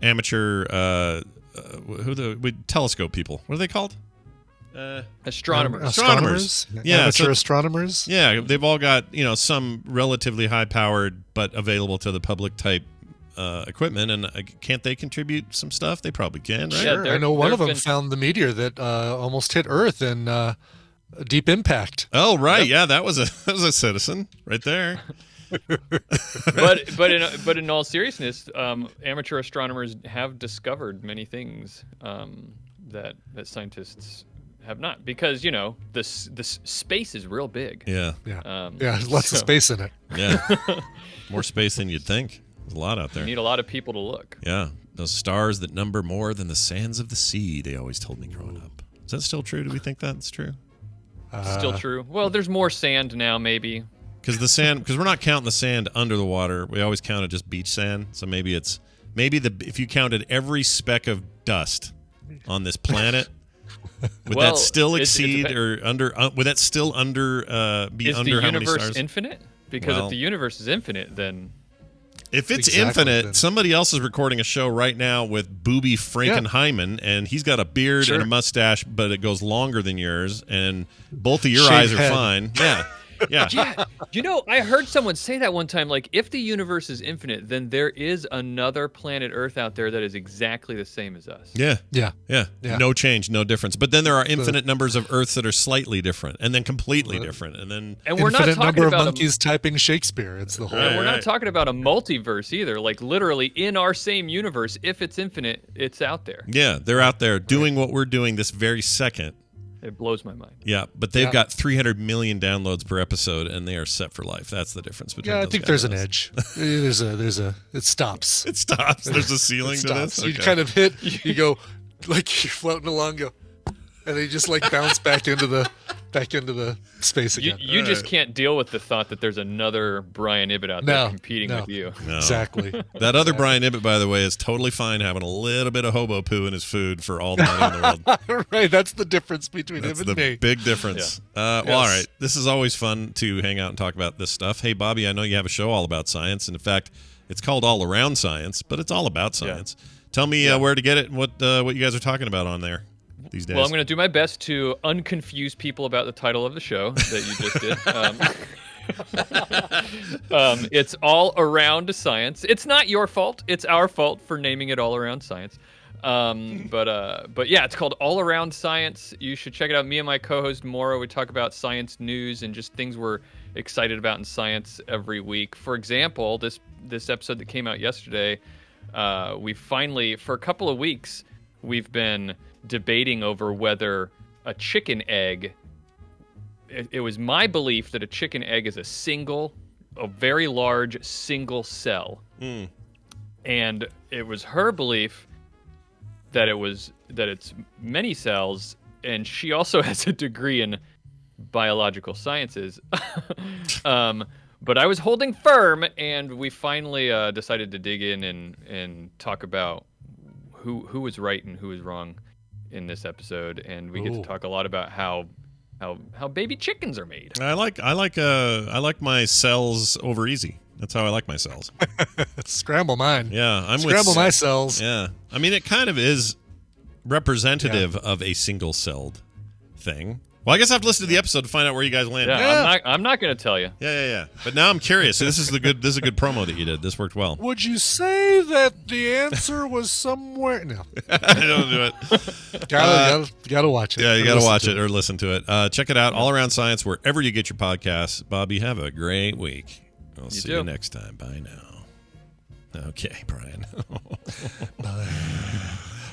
amateur telescope people. What are they called? Astronomers. Yeah, amateur astronomers. Yeah, they've all got some relatively high powered but available to the public type equipment, and can't they contribute some stuff? They probably can, right? Sure. I know one of them found the meteor that almost hit Earth in Deep Impact. Oh, right. Yep. Yeah, that was a citizen right there. but in all seriousness, amateur astronomers have discovered many things that scientists have not, because this space is real big. Yeah. There's lots of space in it. Yeah, more space than you'd think. There's a lot out there. You need a lot of people to look. Yeah, those stars that number more than the sands of the sea. They always told me growing up. Is that still true? Do we think that's true? Still true. Well, there's more sand now, maybe. Because we're not counting the sand under the water. We always counted just beach sand. So maybe if you counted every speck of dust on this planet, would that still exceed or under? Would that still be under how many stars? Is the universe infinite? Because if the universe is infinite, then if it's infinite, somebody else is recording a show right now with Booby Frankenheimer, and he's got a beard and a mustache, but it goes longer than yours, and both of your eyes are fine. Yeah. Yeah. I heard someone say that one time, if the universe is infinite, then there is another planet Earth out there that is exactly the same as us. Yeah. No change, no difference. But then there are infinite numbers of Earths that are slightly different, and then completely different, and then we're not talking number about of monkeys typing Shakespeare. It's the whole. And we're not talking about a multiverse either. Literally in our same universe, if it's infinite, it's out there. Yeah, they're out there doing what we're doing this very second. It blows my mind. Yeah, but they've got 300 million downloads per episode, and they are set for life. That's the difference between. Yeah, I those think guys. there's an edge. It stops. It stops. There's a ceiling to this. You Okay. kind of hit. You go like you're floating along, go, and they just like bounce back into the space again. You just can't deal with the thought that there's another Brian Ibbett out there competing with you. No. Exactly. That other Brian Ibbett, by the way, is totally fine having a little bit of hobo poo in his food for all the money in the world. Right, that's the difference between That's him the and me. big difference. Well, all right. This is always fun to hang out and talk about this stuff. Hey, Bobby, I know you have a show all about science. And in fact, it's called All Around Science, but it's all about science. Tell me where to get it and what you guys are talking about on there these days. Well, I'm going to do my best to unconfuse people about the title of the show that you just did. It's All Around Science. It's not your fault. It's our fault for naming it All Around Science. But yeah, it's called All Around Science. You should check it out. Me and my co-host Maura, we talk about science news and just things we're excited about in science every week. For example, this episode that came out yesterday, we finally, for a couple of weeks, we've been debating over whether a chicken egg. It was my belief that a chicken egg is a very large single cell, and it was her belief that it's many cells, and she also has a degree in biological sciences. But I was holding firm, and we finally decided to dig in and talk about who was right and who was wrong in this episode, and we get to talk a lot about how baby chickens are made. I like my cells over easy. That's how I like my cells. Scramble mine. Yeah, Scramble my cells. Yeah, I mean it kind of is representative of a single-celled thing. Well, I guess I have to listen to the episode to find out where you guys landed. Yeah, I'm not going to tell you. Yeah. But now I'm curious. So this is a good promo that you did. This worked well. Would you say that the answer was somewhere? No. Don't do it. Gotta watch it. Yeah, you got to watch it or listen to it. Check it out. All Around Science, wherever you get your podcasts. Bobby, have a great week. I'll see you next time. Bye now. Okay, Brian. Bye.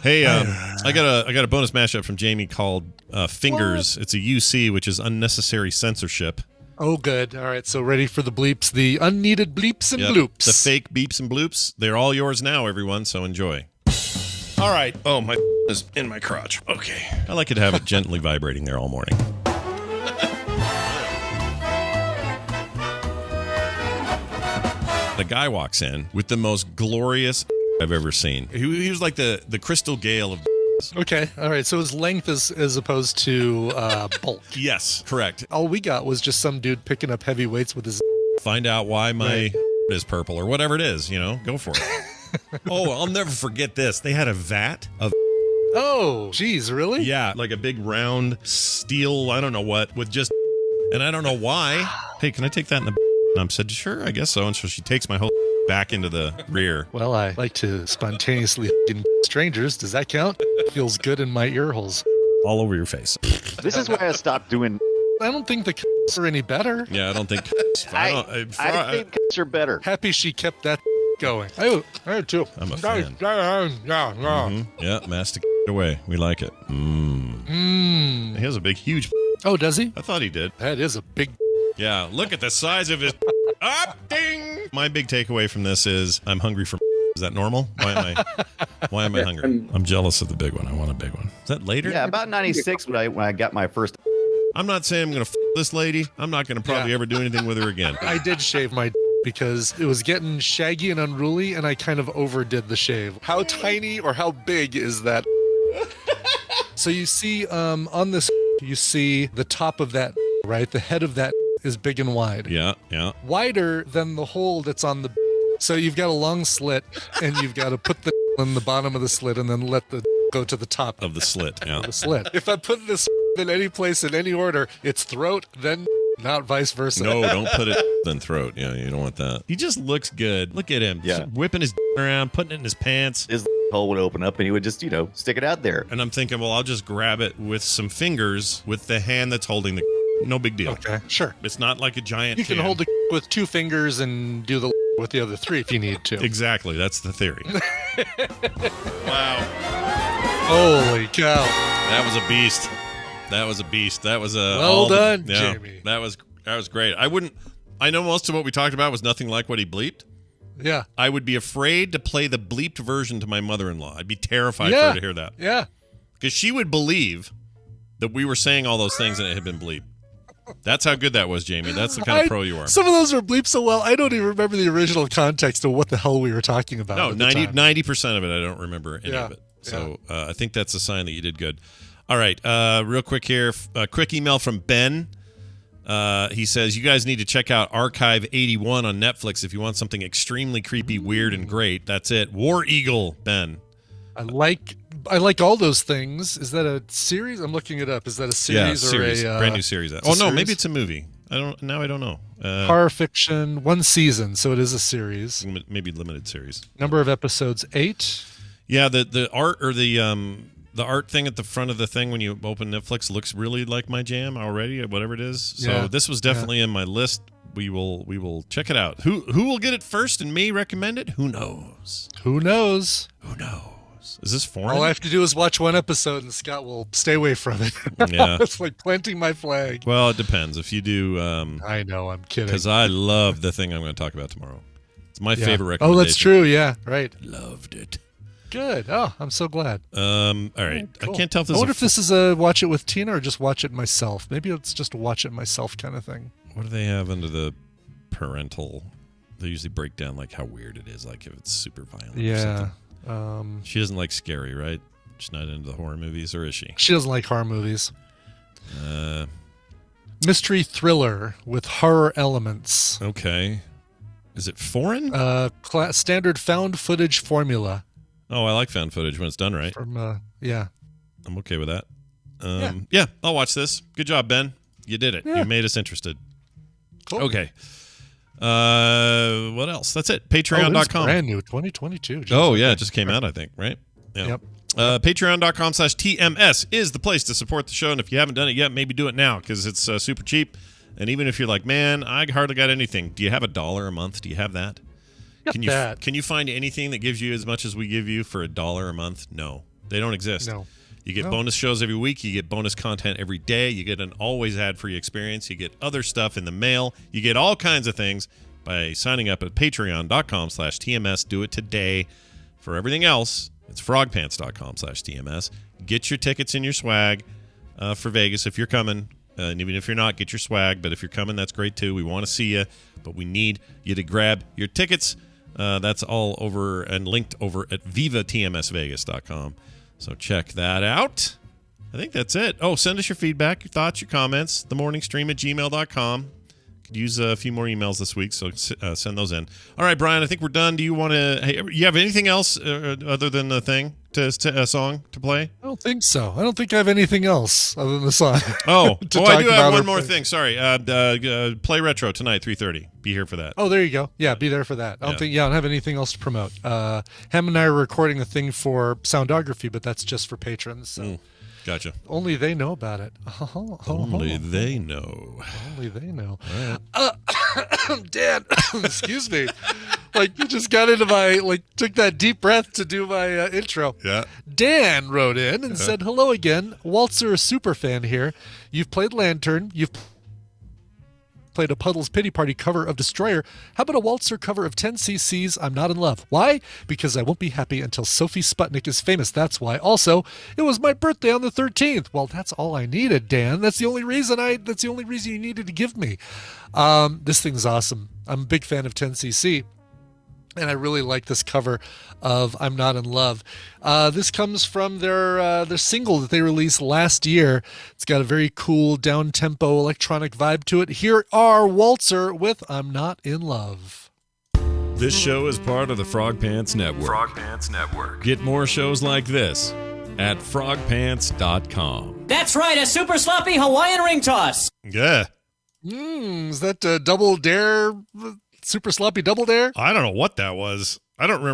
Hey, I got a bonus mashup from Jamie called Fingers. What? It's a UC, which is unnecessary censorship. Oh, good. All right, so ready for the bleeps, the unneeded bleeps and bloops. The fake beeps and bloops. They're all yours now, everyone, so enjoy. All right. Oh, my is in my crotch. Okay. I like it to have it gently vibrating there all morning. The guy walks in with the most glorious I've ever seen. He was like the Crystal Gale of. Okay, all right. So his length as opposed to bulk. Yes, correct. All we got was just some dude picking up heavy weights with his. Find out why my is purple or whatever it is. Go for it. Oh, I'll never forget this. They had a vat of. Oh, geez, really? Yeah, like a big round steel. I don't know what with just, and I don't know why. Hey, can I take that in the? And I said, sure, I guess so. And so she takes my whole back into the rear. Well, I like to spontaneously in strangers. Does that count? Feels good in my ear holes. All over your face. This is why I stopped doing. I don't think the are any better. Yeah, I don't think. I think are better. Happy she kept that going. I too. I'm a fan. Yeah, mastic away. We like it. He has a big, huge. Oh, does he? I thought he did. That is a big. Yeah, look at the size of his. Ding! My big takeaway from this is I'm hungry for. Is that normal? Why am I hungry? I'm jealous of the big one. I want a big one. Is that later? Yeah, about 96 when I got my first. I'm not saying I'm going to this lady. I'm not going to probably ever do anything with her again. I did shave my because it was getting shaggy and unruly, and I kind of overdid the shave. How tiny or how big is that? So you see on this, you see the top of that, right? The head of that is big and wide. Yeah. Wider than the hole that's on the. So you've got a long slit, and you've got to put the in the bottom of the slit, and then let the go to the top of the slit. Yeah. The slit. If I put this in any place in any order, it's throat, then not vice versa. No, don't put it then throat. Yeah, you don't want that. He just looks good. Look at him. Yeah. Just whipping his around, putting it in his pants. His hole would open up, and he would just stick it out there. And I'm thinking, well, I'll just grab it with some fingers with the hand that's holding the. No big deal. Okay, sure. It's not like a giant. You can hold it with 2 fingers and do the with the other 3 if you need to. Exactly. That's the theory. Wow. Holy cow. That was a beast. That was a beast. That was a well done, Jamie. That was great. I know most of what we talked about was nothing like what he bleeped. Yeah. I would be afraid to play the bleeped version to my mother-in-law. I'd be terrified for her to hear that. Yeah. Because she would believe that we were saying all those things and it had been bleeped. That's how good that was, Jamie. That's the kind of pro you are. Some of those are bleeped so well, I don't even remember the original context of what the hell we were talking about. No, 90% of it, I don't remember any of it. So I think that's a sign that you did good. All right, real quick here. A quick email from Ben. He says, you guys need to check out Archive 81 on Netflix if you want something extremely creepy, weird, and great. That's it. War Eagle, Ben. I like all those things. Is that a series? I'm looking it up. Is that a series or series. a brand new series? Maybe it's a movie. I don't know. Horror fiction, 1 season, so it is a series. Maybe limited series. Number of episodes 8. Yeah, the art or the art thing at the front of the thing when you open Netflix looks really like my jam already, whatever it is. So this was definitely in my list. We will check it out. Who will get it first and may recommend it? Who knows? Who knows? Is this foreign? All I have to do is watch 1 episode and Scott will stay away from it. Yeah. It's like planting my flag. Well, it depends. If you do... I know, I'm kidding. Because I love the thing I'm going to talk about tomorrow. It's my favorite recommendation. Oh, that's true. Yeah, right. Loved it. Good. Oh, I'm so glad. All right. Cool. I can't tell if this I wonder if this is a watch it with Tina or just watch it myself. Maybe it's just a watch it myself kind of thing. What do they have under the parental? They usually break down like how weird it is, like if it's super violent or something. She doesn't like scary, right? She's not into the horror movies, or is she? She doesn't like horror movies. Mystery thriller with horror elements. Okay. Is it foreign? Standard found footage formula. Oh, I like found footage when it's done right. Yeah. I'm okay with that. Yeah, I'll watch this. Good job, Ben. You did it. Yeah. You made us interested. Cool. Okay. What else? That's it. Patreon.com. Brand new, 2022. It just came out, I think, right? Yeah. Yep. Patreon.com/TMS is the place to support the show. And if you haven't done it yet, maybe do it now because it's super cheap. And even if you're like, man, I hardly got anything. Do you have $1 a month? Do you have that? Can you find anything that gives you as much as we give you for $1 a month? No, they don't exist. No. You get bonus shows every week. You get bonus content every day. You get an always ad-free experience. You get other stuff in the mail. You get all kinds of things by signing up at patreon.com/TMS. Do it today. For everything else, it's frogpants.com/TMS. Get your tickets and your swag for Vegas if you're coming. And even if you're not, get your swag. But if you're coming, that's great too. We want to see you, but we need you to grab your tickets. That's all over and linked over at vivatmsvegas.com. So check that out. I think that's it. Oh, send us your feedback, your thoughts, your comments. themorningstream@gmail.com. Could use a few more emails this week, so send those in. All right, Brian, I think we're done. Do you want to... Hey, you have anything else other than the thing, a song to play? I don't think so. I don't think I have anything else other than the song. I do have one more thing. Sorry. Play Retro tonight, 3:30. Be here for that. Oh, there you go. Yeah, be there for that. I don't have anything else to promote. Ham and I are recording a thing for Soundography, but that's just for patrons. So. Gotcha. Only they know about it. Only they know. Only they know. Right. Dan, excuse me. You just got into took that deep breath to do my intro. Yeah. Dan wrote in and said, hello again. Waltzer, a super fan here. You've played Lantern. You've played a Puddle's Pity Party cover of Destroyer. How about a Waltzer cover of 10cc's I'm Not in Love? Why? Because I won't be happy until Sophie Sputnik is famous. That's why. Also, it was my birthday on the 13th. Well, that's all I needed, Dan. That's the only reason you needed to give me. This thing's awesome. I'm a big fan of 10cc. And I really like this cover of I'm Not in Love. This comes from their single that they released last year. It's got a very cool down-tempo electronic vibe to it. Here are Waltzer with I'm Not in Love. This show is part of the Frog Pants Network. Frog Pants Network. Get more shows like this at frogpants.com. That's right, a super sloppy Hawaiian ring toss. Yeah. Is that Double Dare... Super Sloppy Double Dare? I don't know what that was. I don't remember.